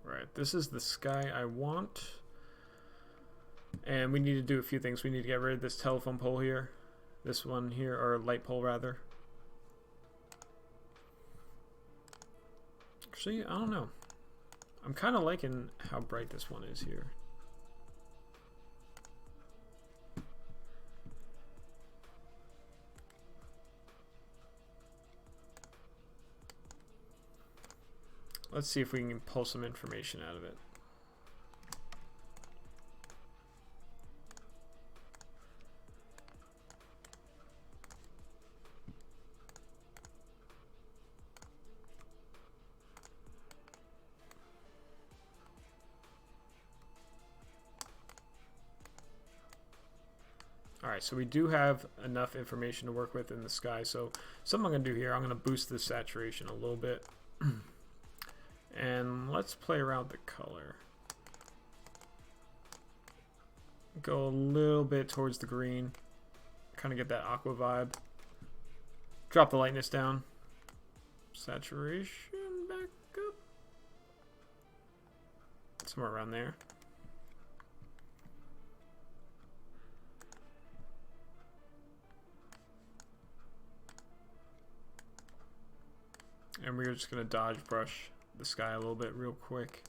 Right, this is the sky I want. And we need to do a few things. We need to get rid of this telephone pole here. This one here, or light pole rather. Actually, I don't know. I'm kind of liking how bright this one is here. Let's see if we can pull some information out of it. Alright, so we do have enough information to work with in the sky. So something I'm going to do here, I'm going to boost the saturation a little bit. And let's play around with the color. Go a little bit towards the green. Kind of get that aqua vibe. Drop the lightness down. Saturation back up. Somewhere around there. And we're just going to dodge brush the sky a little bit real quick.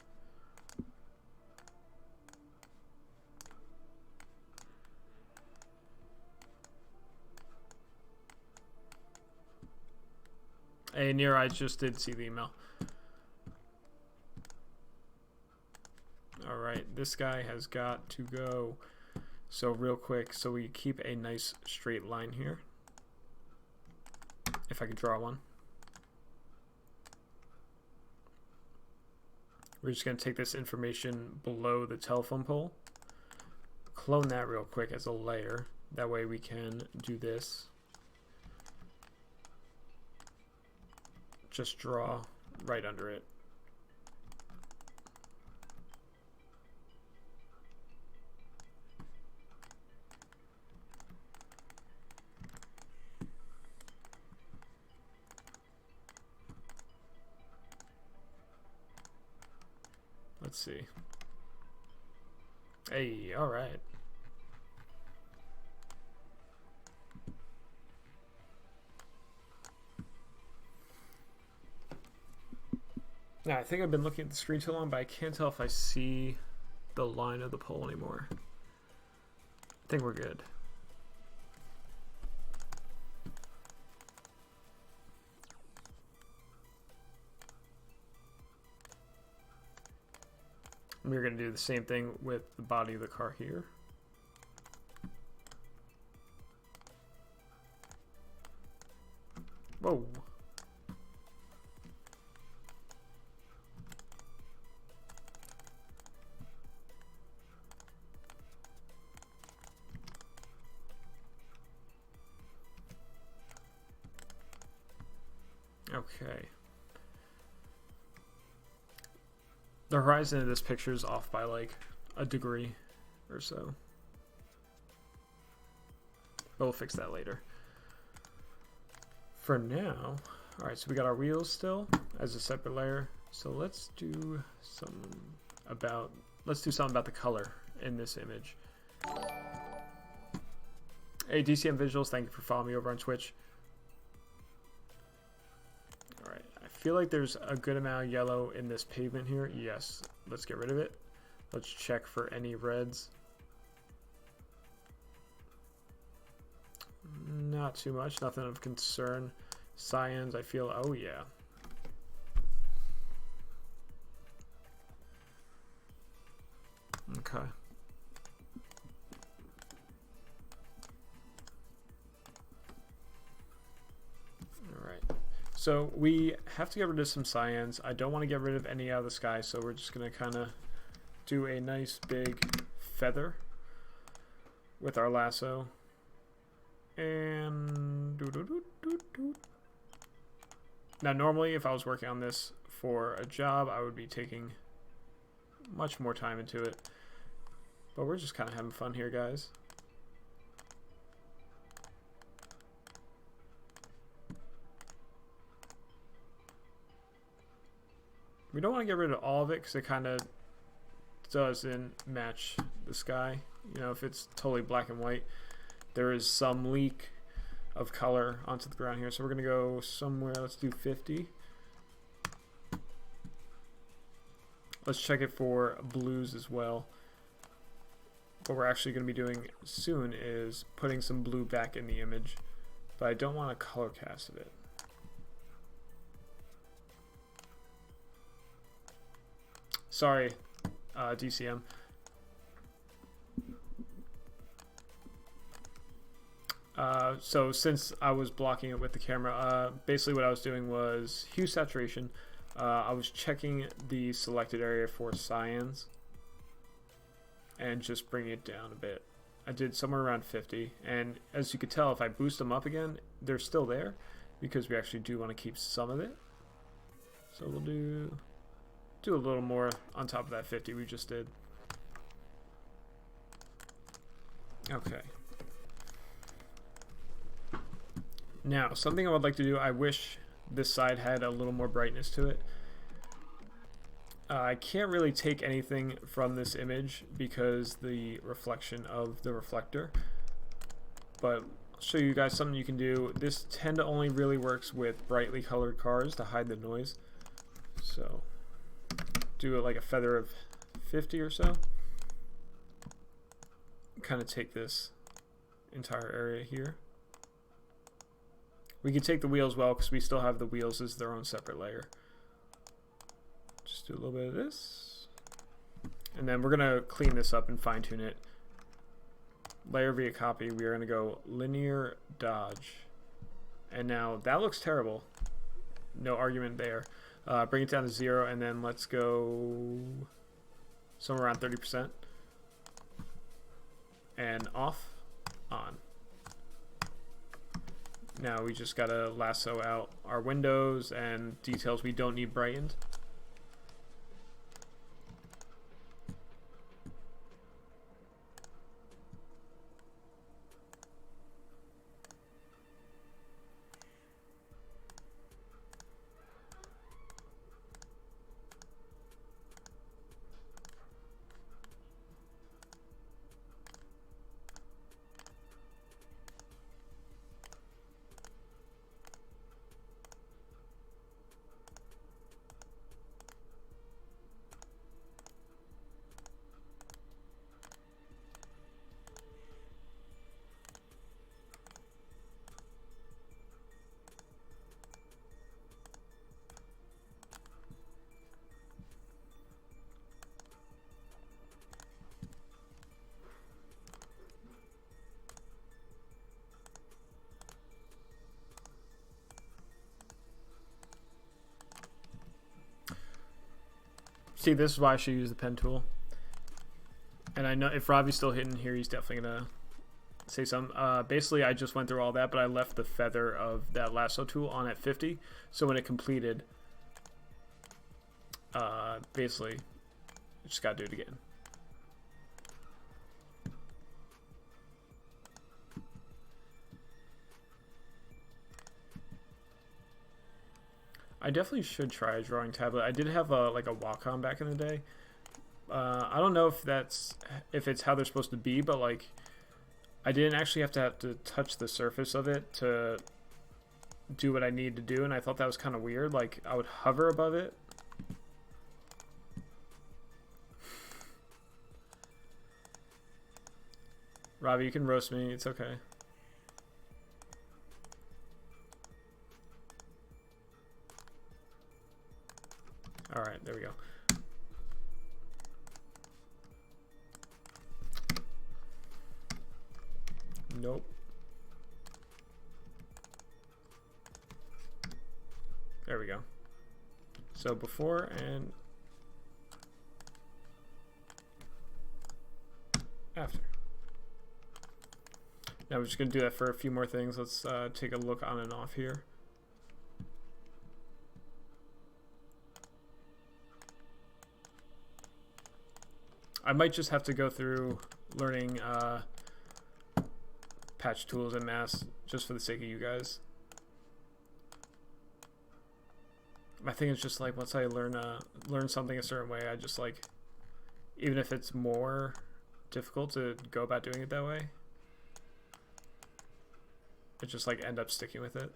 Hey, Near, I just did see the email. Alright, this guy has got to go. So real quick, so we keep a nice straight line here. If I could draw one. We're just going to take this information below the telephone pole, clone that real quick as a layer. That way we can do this. Just draw right under it. Let's see. Hey, all right. Now, I think I've been looking at the screen too long, but I can't tell if I see the line of the pole anymore. I think we're good. We're going to do the same thing with the body of the car here. Whoa. Okay. The horizon of this picture is off by like a degree or so. But we'll fix that later. For now, alright, so we got our wheels still as a separate layer. So let's do something about the color in this image. Hey, DCM Visuals, thank you for following me over on Twitch. Alright, I feel like there's a good amount of yellow in this pavement here. Yes, let's get rid of it. Let's check for any reds. Not too much, nothing of concern. Cyans, I feel, oh yeah. Okay. Alright. So we have to get rid of some cyans. I don't want to get rid of any out of the sky, so we're just going to kind of do a nice big feather with our lasso. And now normally if I was working on this for a job, I would be taking much more time into it, but we're just kind of having fun here, guys. We don't want to get rid of all of it because it kind of doesn't match the sky. You know, if it's totally black and white, there is some leak of color onto the ground here. So we're going to go somewhere, let's do 50. Let's check it for blues as well. What we're actually going to be doing soon is putting some blue back in the image, but I don't want to color cast it. Sorry, DCM. So since I was blocking it with the camera, basically what I was doing was hue saturation. I was checking the selected area for cyans and just bringing it down a bit. I did somewhere around 50, and as you could tell, if I boost them up again, they're still there because we actually do want to keep some of it. So we'll do a little more on top of that 50 we just did. Okay. Now, something I would like to do, I wish this side had a little more brightness to it. I can't really take anything from this image because the reflection of the reflector, but I'll show you guys something you can do. This tend to only really works with brightly colored cars to hide the noise. So do it like a feather of 50 or so. Kind of take this entire area here. We can take the wheels well because we still have the wheels as their own separate layer. Just do a little bit of this. And then we're going to clean this up and fine tune it. Layer via copy, we are going to go linear dodge. And now that looks terrible. No argument there. Bring it down to 0 and then let's go somewhere around 30%. And off, on. Now we just gotta lasso out our windows and details we don't need brightened. See, this is why I should use the pen tool. And I know if Robbie's still hitting here, he's definitely gonna say something. Basically, I just went through all that, but I left the feather of that lasso tool on at 50. So when it completed, basically, you just gotta do it again. I definitely should try a drawing tablet. I did have like a Wacom back in the day. I don't know if it's how they're supposed to be, but like I didn't actually have to touch the surface of it to do what I need to do, and I thought that was kind of weird. Like I would hover above it. Robbie, you can roast me. It's okay. All right, there we go. Nope. There we go. So before and after. Now we're just going to do that for a few more things. Let's take a look on and off here. I might just have to go through learning patch tools and masks just for the sake of you guys. My thing is just like once I learn something a certain way, I just like, even if it's more difficult to go about doing it that way, I just like end up sticking with it.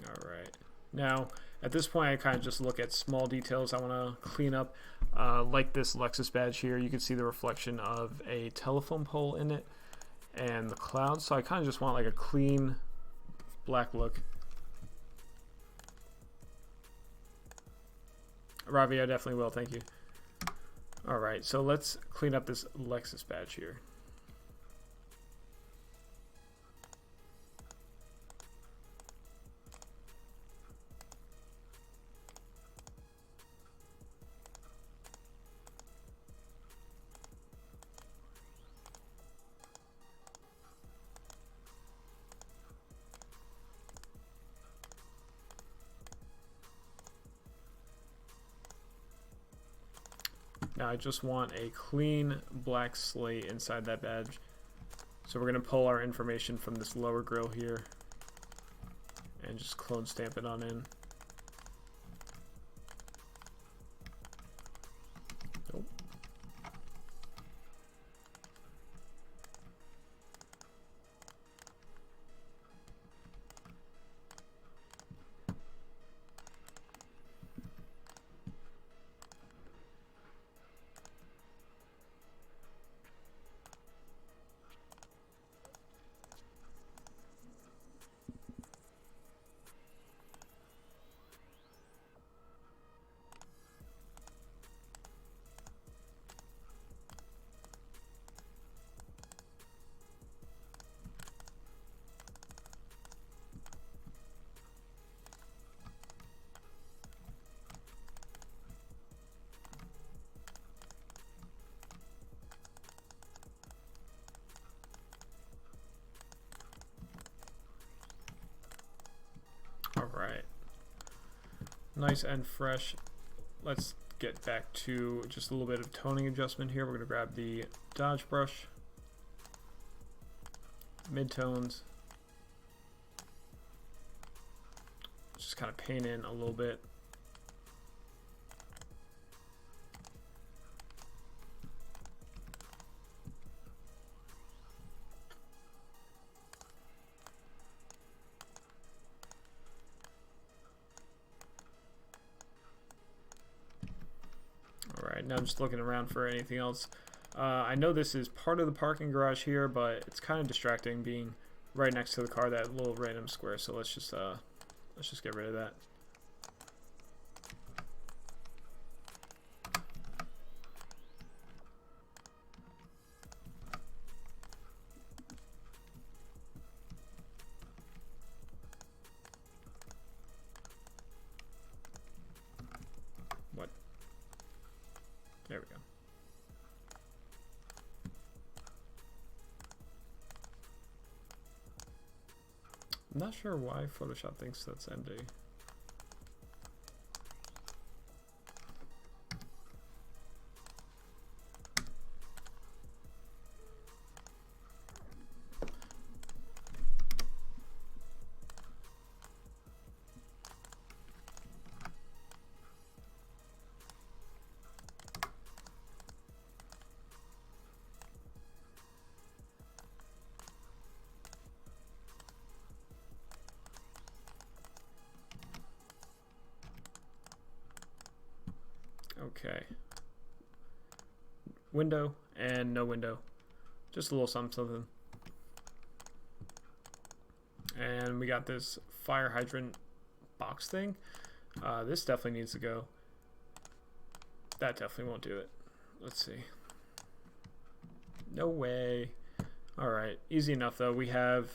Alright, now at this point I kind of just look at small details I want to clean up, like this Lexus badge here. You can see the reflection of a telephone pole in it and the clouds, so I kind of just want like a clean black look. Ravi, I definitely will, thank you. Alright, so let's clean up this Lexus badge here. Now I just want a clean black slate inside that badge. So we're going to pull our information from this lower grill here and just clone stamp it on in. Nope. Alright, nice and fresh. Let's get back to just a little bit of toning adjustment here. We're going to grab the Dodge brush, midtones, just kind of paint in a little bit. Alright, now I'm just looking around for anything else. I know this is part of the parking garage here, but it's kind of distracting being right next to the car, that little random square, so let's just get rid of that. I'm not sure why Photoshop thinks that's empty. Okay. Window and no window. Just a little something. And we got this fire hydrant box thing. This definitely needs to go. That definitely won't do it. Let's see. No way. Alright, easy enough though. We have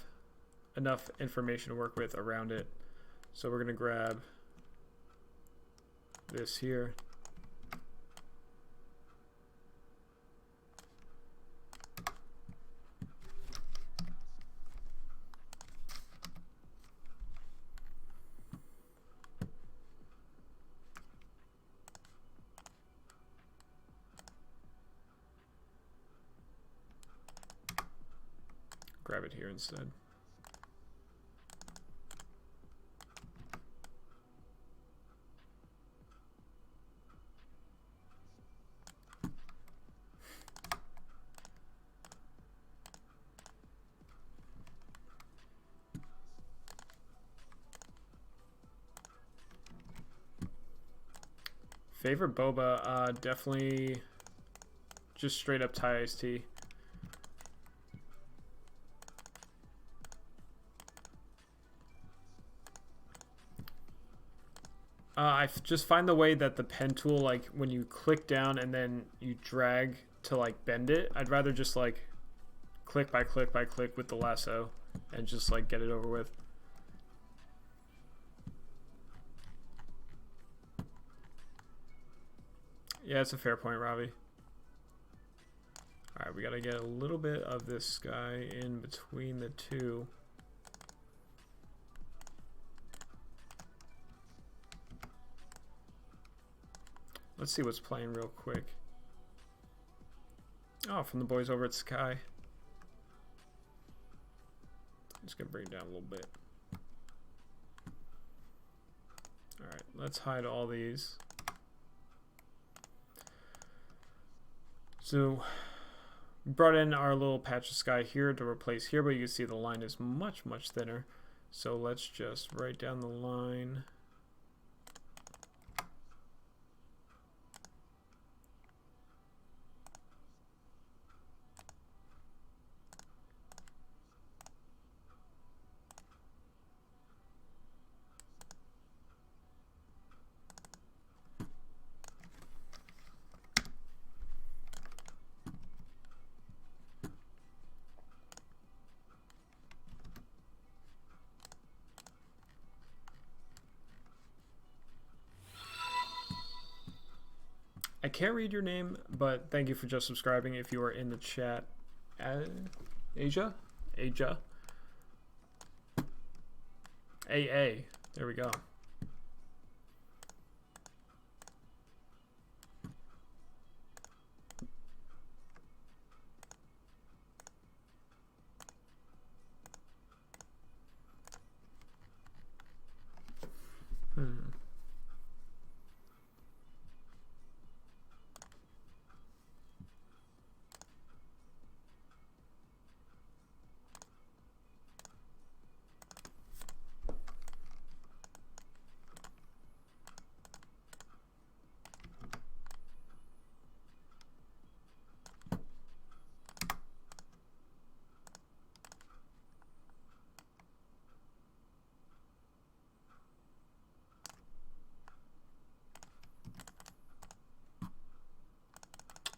enough information to work with around it. So we're going to grab this here. Grab it here instead. Favorite boba, definitely just straight up Thai iced tea. I just find the way that the pen tool, like when you click down and then you drag to like bend it, I'd rather just like click by click by click with the lasso and just like get it over with. Yeah, it's a fair point, Ravi. Alright, we gotta get a little bit of this guy in between the two. Let's see what's playing real quick. Oh, from the boys over at Sky. I'm just gonna bring it down a little bit. Alright, let's hide all these. So we brought in our little patch of sky here to replace here, but you can see the line is much, much thinner. So let's just write down the line. I can't read your name, but thank you for just subscribing if you are in the chat. Asia? AA. There we go.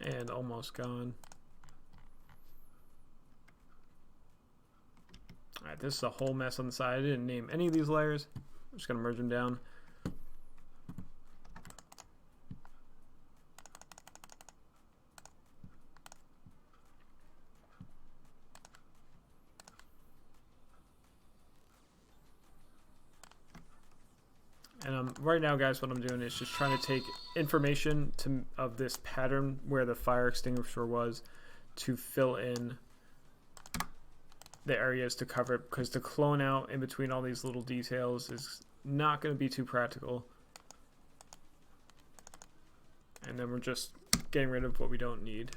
And almost gone. Alright, this is a whole mess on the side. I didn't name any of these layers. I'm just going to merge them down. And right now, guys, what I'm doing is just trying to take information of this pattern where the fire extinguisher was to fill in the areas to cover it, because to clone out in between all these little details is not going to be too practical. And then we're just getting rid of what we don't need.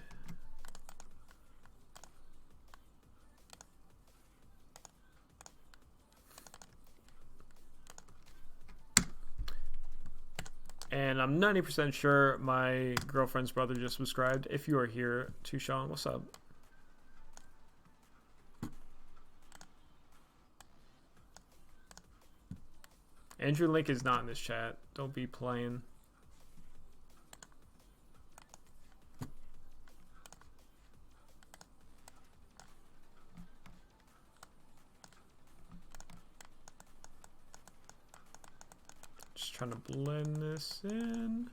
And I'm 90% sure my girlfriend's brother just subscribed. If you are here, to Sean, what's up? Andrew Link is not in this chat. Don't be playing. Just trying to blend this in.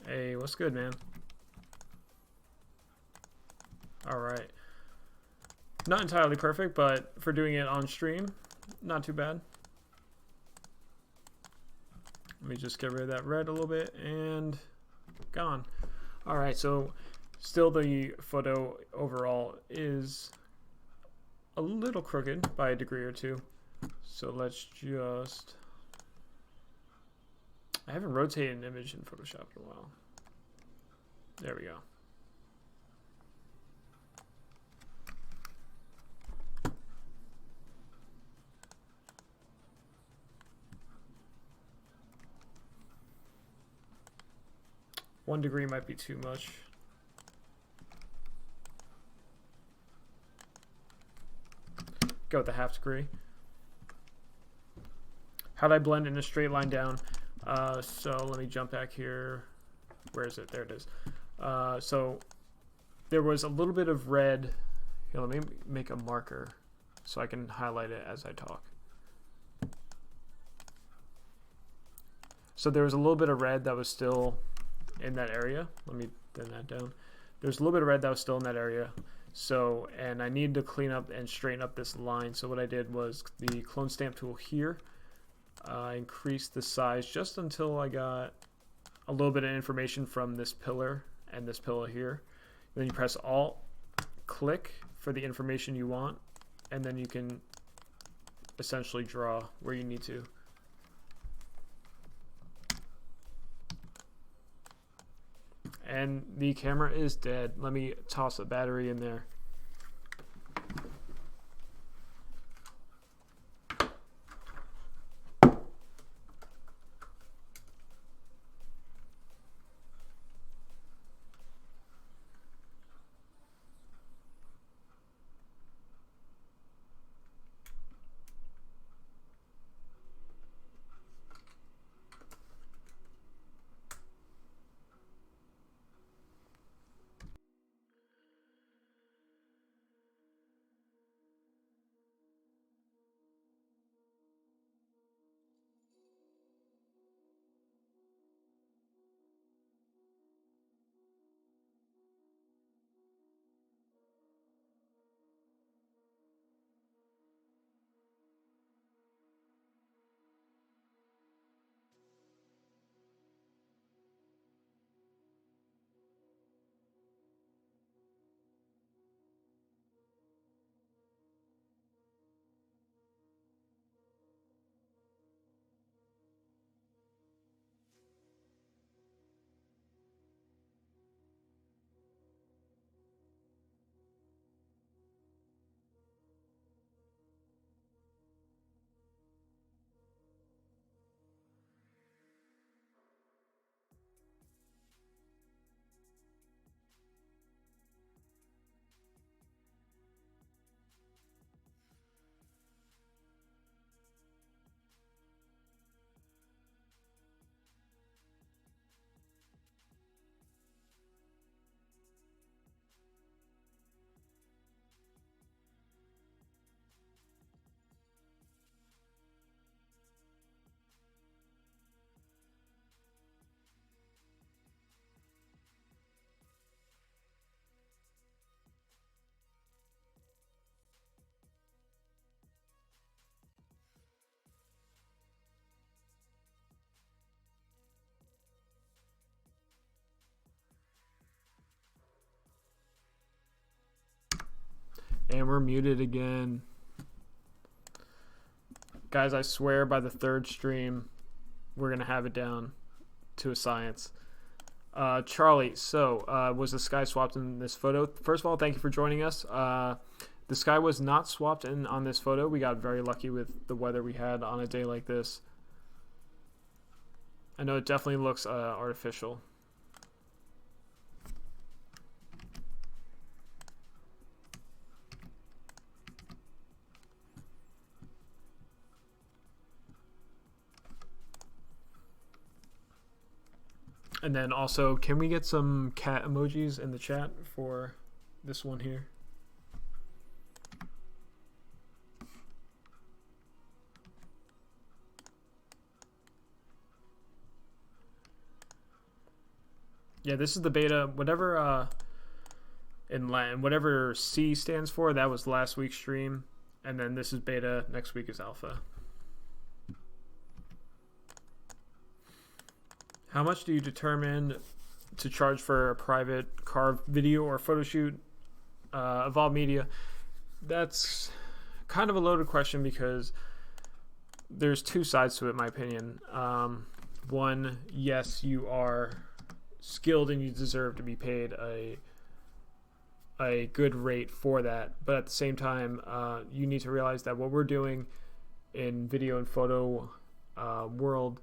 Hey, what's good, man? All right. Not entirely perfect, but for doing it on stream, not too bad. Let me just get rid of that red a little bit and gone. All right, so still the photo overall is a little crooked by a degree or two. So let's just... I haven't rotated an image in Photoshop in a while. There we go. One degree might be too much. Go with the half degree. How'd I blend in a straight line down? So let me jump back here. Where is it? There it is. So there was a little bit of red. Here, let me make a marker so I can highlight it as I talk. So there was a little bit of red that was still in that area. Let me thin that down. There's a little bit of red that was still in that area. So, and I needed to clean up and straighten up this line. So what I did was the clone stamp tool here. I increased the size just until I got a little bit of information from this pillar and this pillar here. Then you press Alt, click for the information you want, and then you can essentially draw where you need to. And the camera is dead. Let me toss a battery in there. And we're muted again. Guys, I swear by the third stream, we're going to have it down to a science. Charlie, so was the sky swapped in this photo? First of all, thank you for joining us. The sky was not swapped in on this photo. We got very lucky with the weather we had on a day like this. I know it definitely looks artificial. And then also, can we get some cat emojis in the chat for this one here? Yeah, this is the beta. Whatever in Latin, whatever C stands for, that was last week's stream. And then this is beta. Next week is alpha. How much do you determine to charge for a private car video or photo shoot? Evolve Media. That's kind of a loaded question because there's two sides to it, in my opinion. One, yes, you are skilled and you deserve to be paid a good rate for that. But at the same time, you need to realize that what we're doing in video and photo world,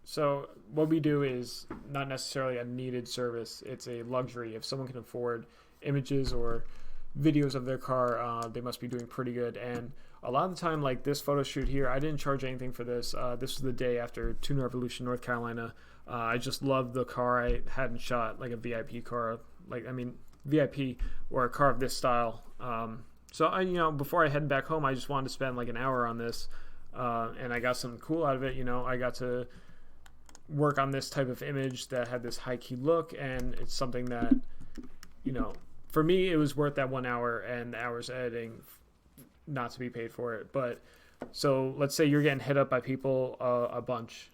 so what we do is not necessarily a needed service. It's a luxury. If someone can afford images or videos of their car, they must be doing pretty good. And a lot of the time, like this photo shoot here, I didn't charge anything for this. This was the day after Tune Revolution, North Carolina. I just loved the car. I hadn't shot like a VIP car, VIP or a car of this style. So I, before I head back home, I just wanted to spend like an hour on this. And I got something cool out of it. I got to work on this type of image that had this high key look, and it's something that, for me, it was worth that 1 hour and the hours editing not to be paid for it. But so let's say you're getting hit up by people a bunch.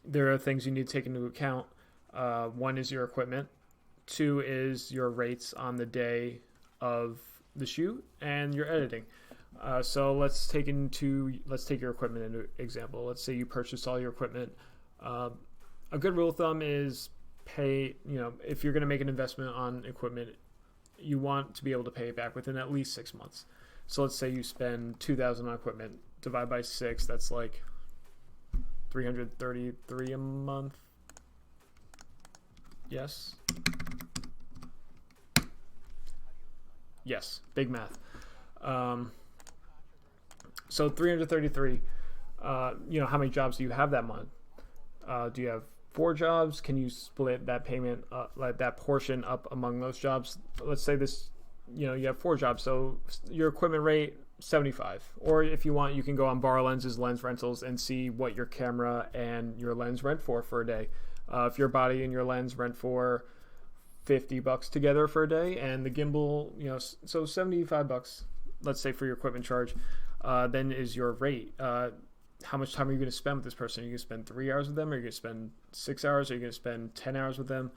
There are things you need to take into account. One is your equipment. Two is your rates on the day of the shoot and your editing. So let's take your equipment into example. Let's say you purchased all your equipment. A good rule of thumb is pay, if you're going to make an investment on equipment, you want to be able to pay it back within at least 6 months. So let's say you spend $2,000 on equipment, divide by 6, that's like $333 a month. Yes. Yes, big math. So 333, how many jobs do you have that month? Do you have 4 jobs? Can you split that payment, like that portion up among those jobs? Let's say this, you have 4 jobs. So your equipment rate, 75. Or if you want, you can go on Borrow Lenses, Lens Rentals, and see what your camera and your lens rent for a day. If your body and your lens rent for $50 together for a day, and the gimbal, so $75, let's say for your equipment charge. Then is your rate. How much time are you going to spend with this person? Are you going to spend 3 hours with them? Or are you going to spend 6 hours? Are you going to spend 10 hours with them?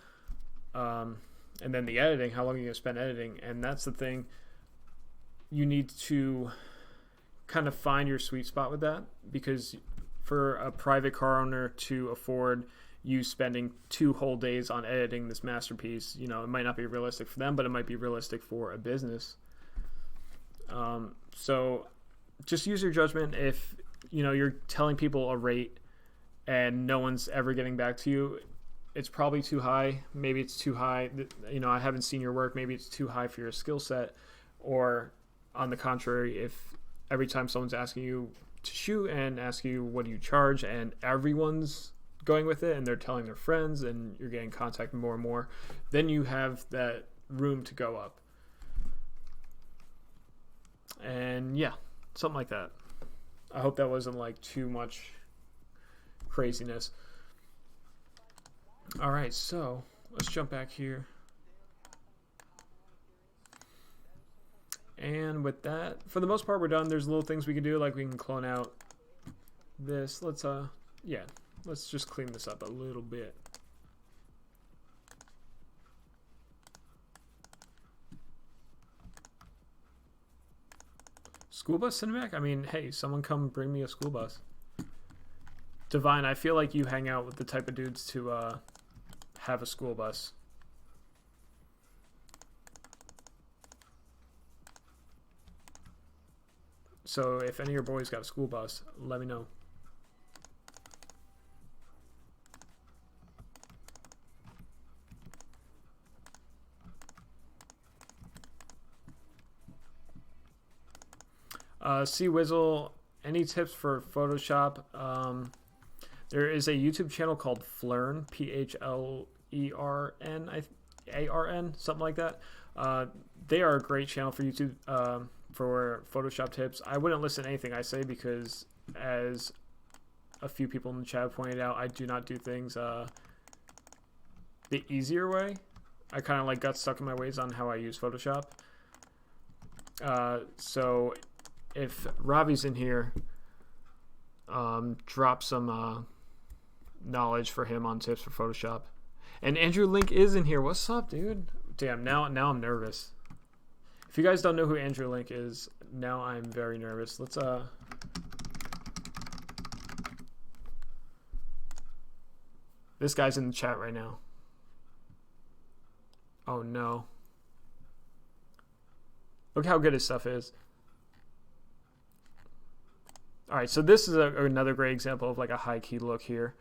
And then the editing, how long are you going to spend editing? And that's the thing. You need to kind of find your sweet spot with that, because for a private car owner to afford you spending 2 whole days on editing this masterpiece, it might not be realistic for them, but it might be realistic for a business. So just use your judgment. If you're telling people a rate and no one's ever getting back to you, it's probably too high. Maybe it's too high. I haven't seen your work. Maybe it's too high for your skill set. Or on the contrary, if every time someone's asking you to shoot and ask you what do you charge, and everyone's going with it and they're telling their friends and you're getting contacted more and more, then you have that room to go up. And yeah, something like that. I hope that wasn't like too much craziness. All right, so let's jump back here. And with that, for the most part, we're done. There's little things we can do, like we can clone out this. Let's just clean this up a little bit. School bus cinematic? I mean, hey, someone come bring me a school bus. Divine, I feel like you hang out with the type of dudes to have a school bus. So if any of your boys got a school bus, let me know. C Wizzle, any tips for Photoshop? There is a YouTube channel called Flern, Phlern, ARN, something like that. They are a great channel for YouTube for Photoshop tips. I wouldn't listen to anything I say because, as a few people in the chat pointed out, I do not do things the easier way. I kind of like got stuck in my ways on how I use Photoshop. So if Robbie's in here, drop some knowledge for him on tips for Photoshop. And Andrew Link is in here. What's up, dude? Damn, now I'm nervous. If you guys don't know who Andrew Link is, now I'm very nervous. Let's this guy's in the chat right now. Oh no. Look how good his stuff is. Alright, so this is another great example of like a high key look here.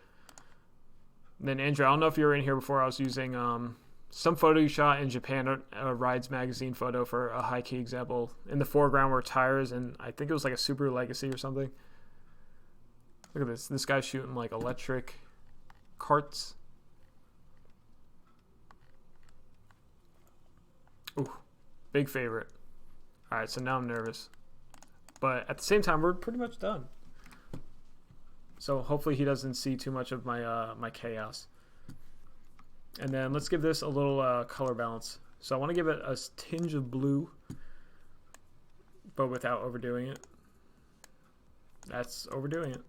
And then Andrew, I don't know if you were in here before. I was using some photo you shot in Japan, a Rides magazine photo for a high key example. In the foreground were tires, and I think it was like a Subaru Legacy or something. Look at this. This guy's shooting like electric carts. Ooh, big favorite. Alright, so now I'm nervous. But at the same time, we're pretty much done. So hopefully he doesn't see too much of my my chaos. And then let's give this a little color balance. So I want to give it a tinge of blue, but without overdoing it. That's overdoing it.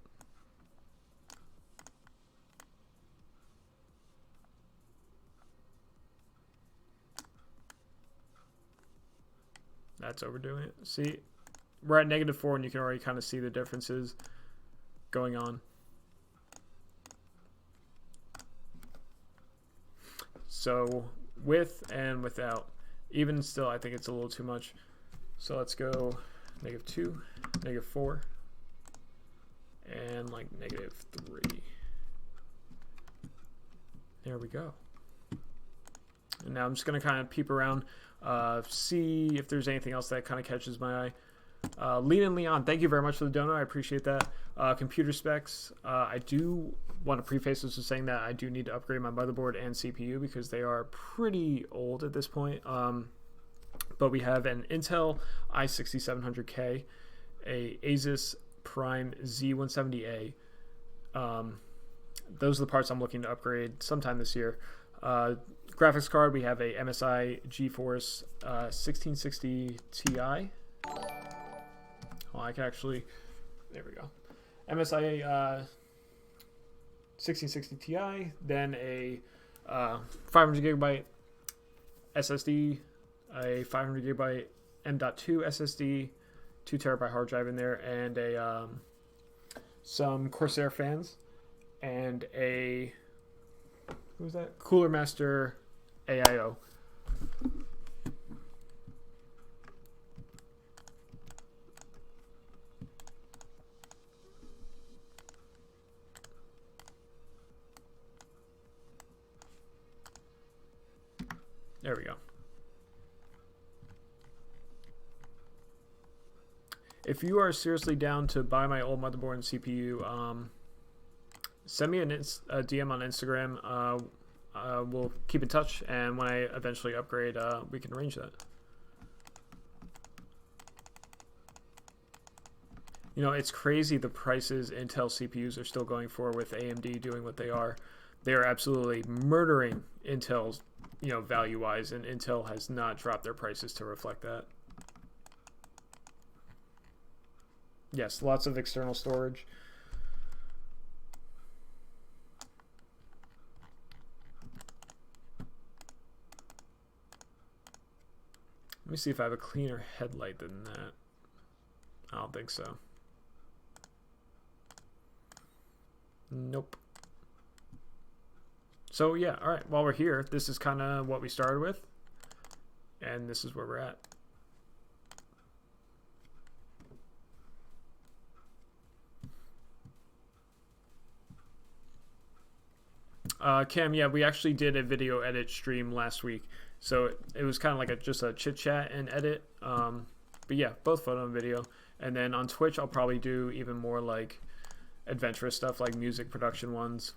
That's overdoing it. See, we're at -4 and you can already kind of see the differences going on. So with and without, even still, I think it's a little too much. So let's go -2, -4, and like -3. There we go. And now I'm just going to kind of peep around, see if there's anything else that kind of catches my eye. Lean and Leon, thank you very much for the dono. I appreciate that. Computer specs, I do want to preface this with saying that I do need to upgrade my motherboard and CPU because they are pretty old at this point. But we have an Intel i6700K, a Asus Prime Z170A. Those are the parts I'm looking to upgrade sometime this year. Graphics card, we have a MSI GeForce 1660 Ti. Oh, I can actually, there we go. MSI 1660 Ti, then a 500 gigabyte SSD, a 500 gigabyte M.2 SSD, 2 terabyte hard drive in there, and a some Corsair fans, and a, what was that? Cooler Master AIO. There we go. If you are seriously down to buy my old motherboard and CPU, send me a DM on Instagram. We'll keep in touch, and when I eventually upgrade, we can arrange that. You know, it's crazy the prices Intel CPUs are still going for with AMD doing what they are. They are absolutely murdering Intel's, you know, value-wise, and Intel has not dropped their prices to reflect that. Yes, lots of external storage. Let me see if I have a cleaner headlight than that. I don't think so. Nope. So yeah, all right, while we're here, this is kind of what we started with, and this is where we're at. Cam, yeah, we actually did a video edit stream last week, so it was kind of like just a chit chat and edit. But yeah, both photo and video. And then on Twitch, I'll probably do even more like adventurous stuff, like music production ones.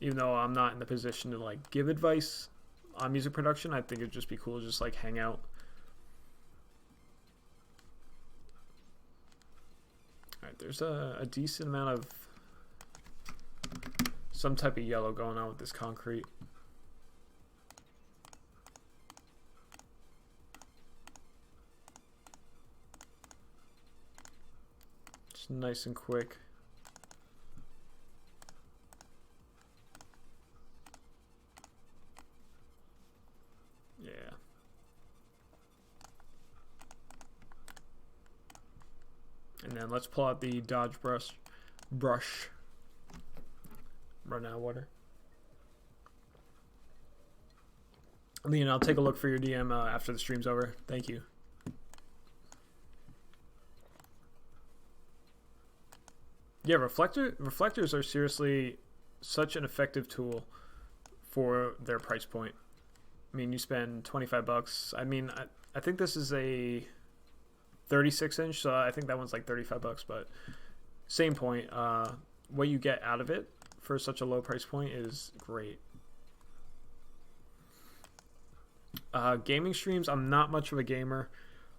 Even though I'm not in the position to like give advice on music production, I think it'd just be cool to just like hang out. All right, there's a decent amount of some type of yellow going on with this concrete. Just nice and quick. Yeah. And then let's pull out the Dodge brush. Run out of water. Leon, I'll take a look for your DM after the stream's over. Thank you. Yeah, reflectors are seriously such an effective tool for their price point. I mean, you spend $25. I mean, I think this is a 36-inch, so I think that one's like $35. But same point. What you get out of it for such a low price point is great. Gaming streams, I'm not much of a gamer.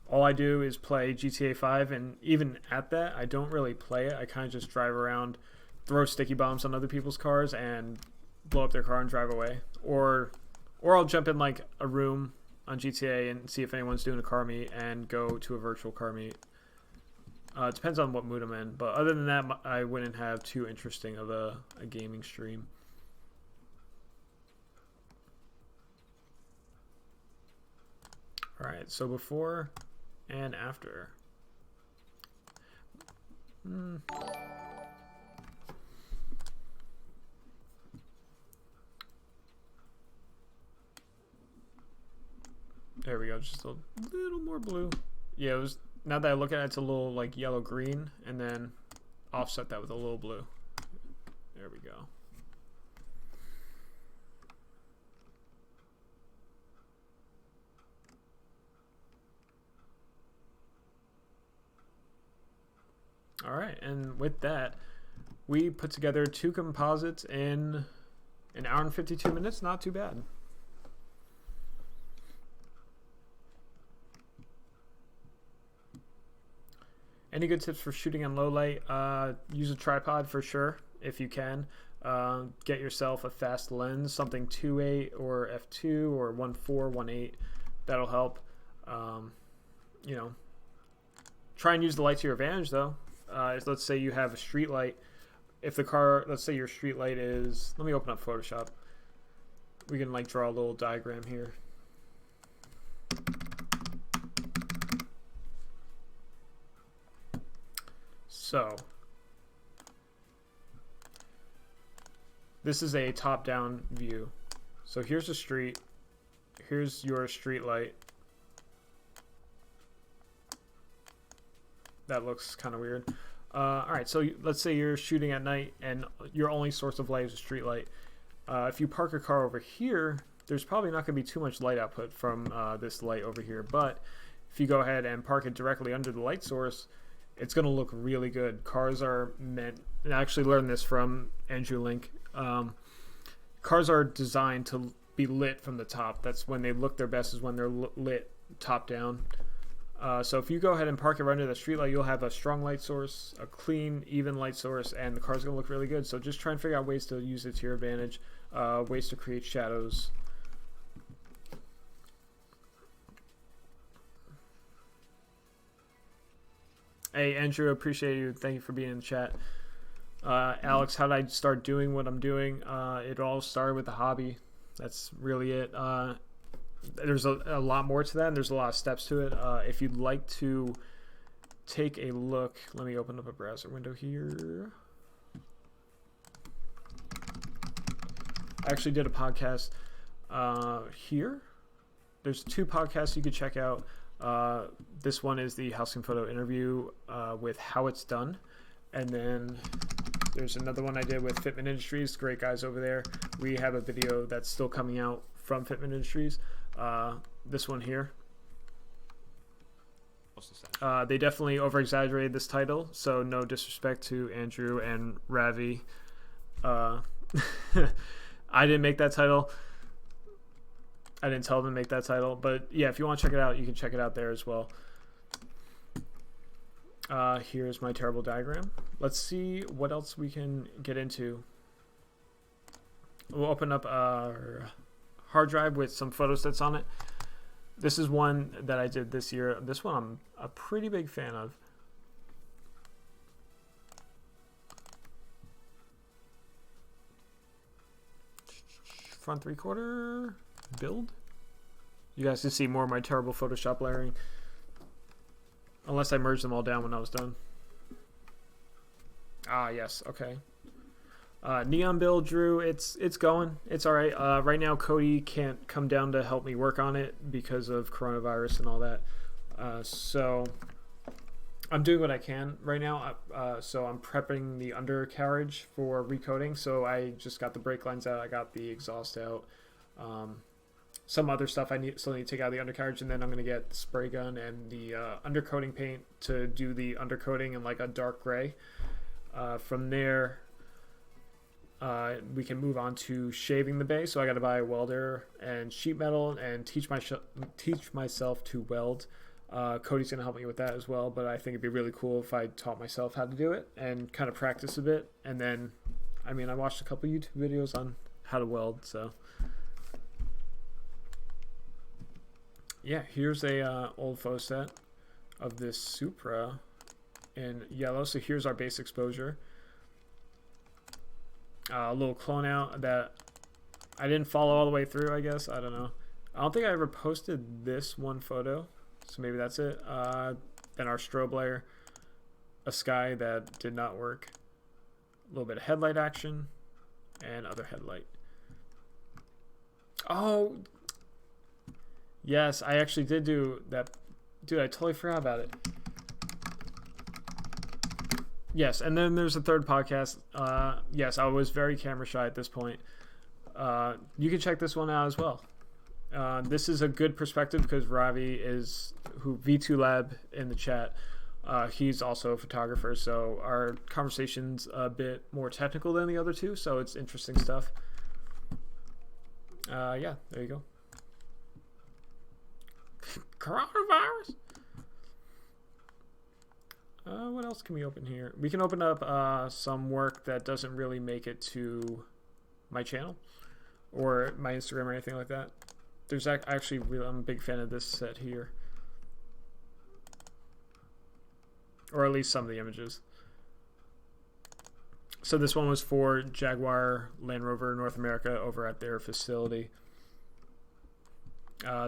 All I do is play GTA 5, and even at that, I don't really play it. I kind of just drive around, throw sticky bombs on other people's cars, and blow up their car and drive away. Or I'll jump in like a room on GTA and see if anyone's doing a car meet and go to a virtual car meet. It depends on what mood I'm in, but other than that, I wouldn't have too interesting of a gaming stream. All right, so before and after. There we go, just a little more blue. Yeah, it was. Now that I look at it, it's a little like yellow green, and then offset that with a little blue. There we go. All right, and with that, we put together 2 composites in an hour and 52 minutes. Not too bad. Any good tips for shooting in low light? Use a tripod for sure if you can. Get yourself a fast lens, something 2.8 or f2 or 1.4, 1.8. That'll help. You know, try and use the light to your advantage though. Let's say you have a street light. If the car, let's say your street light is, let me open up Photoshop. We can like draw a little diagram here. So this is a top-down view. So here's the street. Here's your street light. That looks kind of weird. All right, so let's say you're shooting at night and your only source of light is a street light. If you park your car over here, there's probably not going to be too much light output from this light over here. But if you go ahead and park it directly under the light source, it's going to look really good. Cars are meant, and I actually learned this from Andrew Link, cars are designed to be lit from the top. That's when they look their best, is when they're lit top down. So if you go ahead and park it right under the street light, you'll have a strong light source, a clean, even light source, and the car's going to look really good. So just try and figure out ways to use it to your advantage, ways to create shadows. Hey, Andrew, appreciate you. Thank you for being in the chat. Alex, how did I start doing what I'm doing? It all started with a hobby. That's really it. There's a lot more to that, and there's a lot of steps to it. If you'd like to take a look. Let me open up a browser window here. I actually did a podcast here. There's 2 podcasts you could check out. This one is the House and Photo interview with How It's Done. And then there's another one I did with Fitment Industries. Great guys over there. We have a video that's still coming out from Fitment Industries. This one here. They definitely over-exaggerated this title, so no disrespect to Andrew and Ravi. I didn't make that title. I didn't tell them to make that title, but yeah, if you want to check it out, you can check it out there as well. Here's my terrible diagram. Let's see what else we can get into. We'll open up our hard drive with some photo sets on it. This is one that I did this year. This one I'm a pretty big fan of. Front 3/4 build. You guys can see more of my terrible Photoshop layering. Unless I merged them all down when I was done. Ah, yes, okay. Neon build, Drew, it's going. It's all right. Right now, Cody can't come down to help me work on it because of coronavirus and all that. So I'm doing what I can right now. So I'm prepping the undercarriage for recoating. So I just got the brake lines out. I got the exhaust out. Some other stuff I still need to take out of the undercarriage, and then I'm going to get the spray gun and the undercoating paint to do the undercoating in like a dark gray. From there, we can move on to shaving the base. So I got to buy a welder and sheet metal and teach myself to weld. Cody's going to help me with that as well, but I think it'd be really cool if I taught myself how to do it and kind of practice a bit. And then, I mean, I watched a couple YouTube videos on how to weld, so... Yeah, here's a old photo set of this Supra in yellow. So here's our base exposure. A little clone out that I didn't follow all the way through, I guess. I don't know. I don't think I ever posted this one photo, so maybe that's it. Then our strobe layer, a sky that did not work. A little bit of headlight action and other headlight. Oh, yes, I actually did do that. Dude, I totally forgot about it. Yes, and then there's a third podcast. Yes, I was very camera shy at this point. You can check this one out as well. This is a good perspective because Ravi is V2 Lab in the chat. He's also a photographer, so our conversation's a bit more technical than the other two, so it's interesting stuff. Yeah, there you go. Coronavirus. What else can we open here? We can open up some work that doesn't really make it to my channel or my Instagram or anything like that. There's actually, I'm a big fan of this set here, or at least some of the images. So this one was for Jaguar Land Rover North America over at their facility.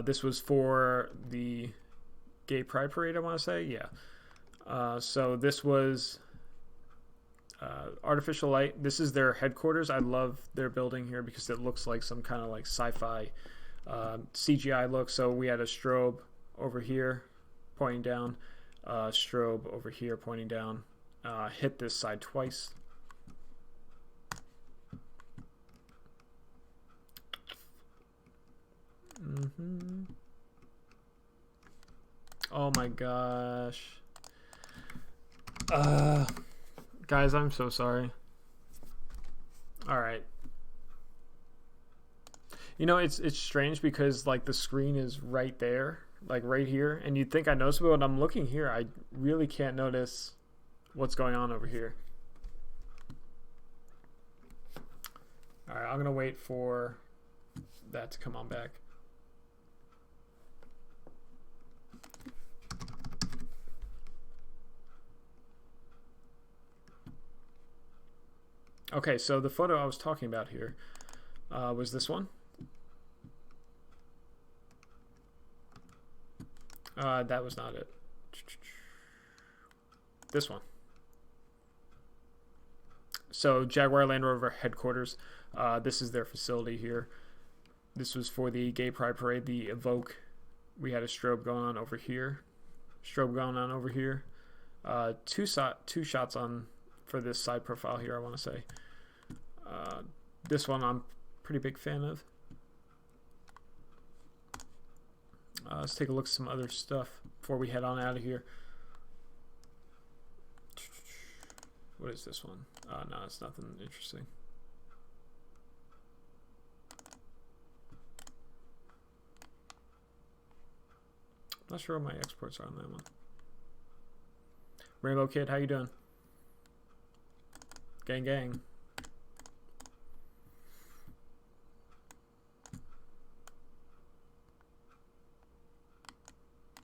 This was for the Gay Pride Parade, I want to say. Yeah. So this was artificial light. This is their headquarters. I love their building here because it looks like some kind of like sci-fi CGI look. So we had a strobe over here pointing down, strobe over here pointing down. Hit this side twice. Oh my gosh. Guys, I'm so sorry. All right. You know, it's strange because like the screen is right there, like right here, and you'd think I notice, but when I'm looking here, I really can't notice what's going on over here. All right, I'm gonna wait for that to come on back. Okay, so the photo I was talking about here was this one. That was not it. this one. So Jaguar Land Rover headquarters. This is their facility here. This was for the Gay Pride Parade, the Evoke. We had a strobe going on over here. Two shots on for this side profile here, I want to say. This one I'm pretty big fan of. Let's take a look at some other stuff before we head on out of here. What is this one? No, it's nothing interesting. Not sure what my exports are on that one. Rainbow Kid, how you doing? Gang, gang.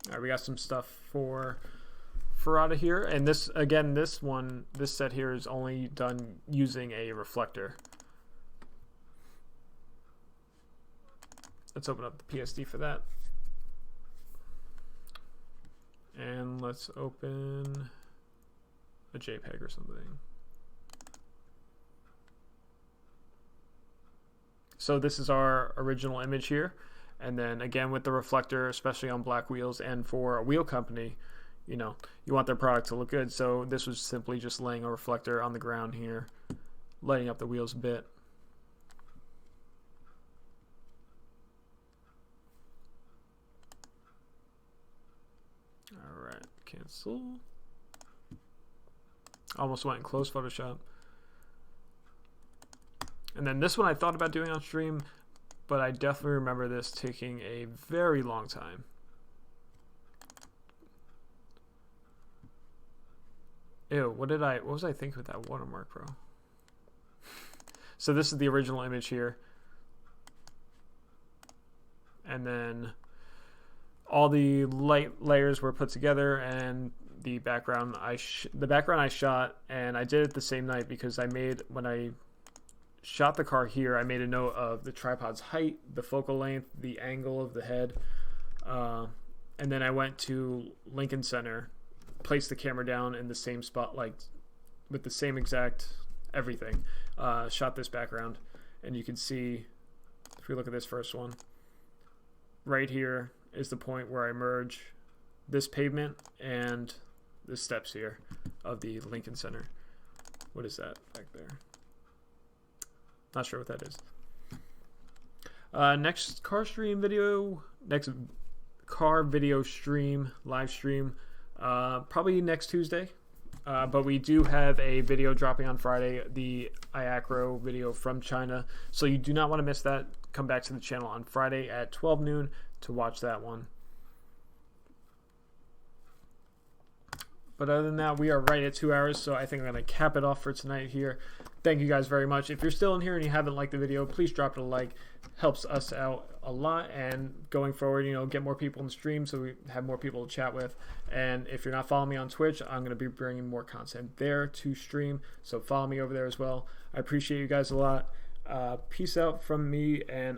All right, we got some stuff for out of here, and this again, this set here is only done using a reflector. Let's open up the PSD for that. And let's open a JPEG or something. So this is our original image here. And then again with the reflector, especially on black wheels and for a wheel company, you know, you want their product to look good. So this was simply just laying a reflector on the ground here, lighting up the wheels a bit. Alright, cancel. Almost went and closed Photoshop. And then this one I thought about doing on stream, but I definitely remember this taking a very long time. Ew, what was I thinking with that watermark, bro? So this is the original image here. And then all the light layers were put together, and the background I shot, and I did it the same night because when I shot the car here, I made a note of the tripod's height, the focal length, the angle of the head, and then I went to Lincoln Center, placed the camera down in the same spot, like with the same exact everything, shot this background, and you can see, if we look at this first one, right here is the point where I merge this pavement and the steps here of the Lincoln Center. What is that back there? Not sure what that is. Next car video stream, live stream, probably next Tuesday. But we do have a video dropping on Friday, the iAcro video from China. So you do not want to miss that. Come back to the channel on Friday at 12 noon to watch that one. But other than that, we are right at 2 hours, so I think I'm going to cap it off for tonight here. Thank you guys very much. If you're still in here and you haven't liked the video, please drop it a like. Helps us out a lot, and going forward, you know, get more people in the stream so we have more people to chat with. And if you're not following me on Twitch, I'm going to be bringing more content there to stream, so follow me over there as well. I appreciate you guys a lot. Peace out from me, and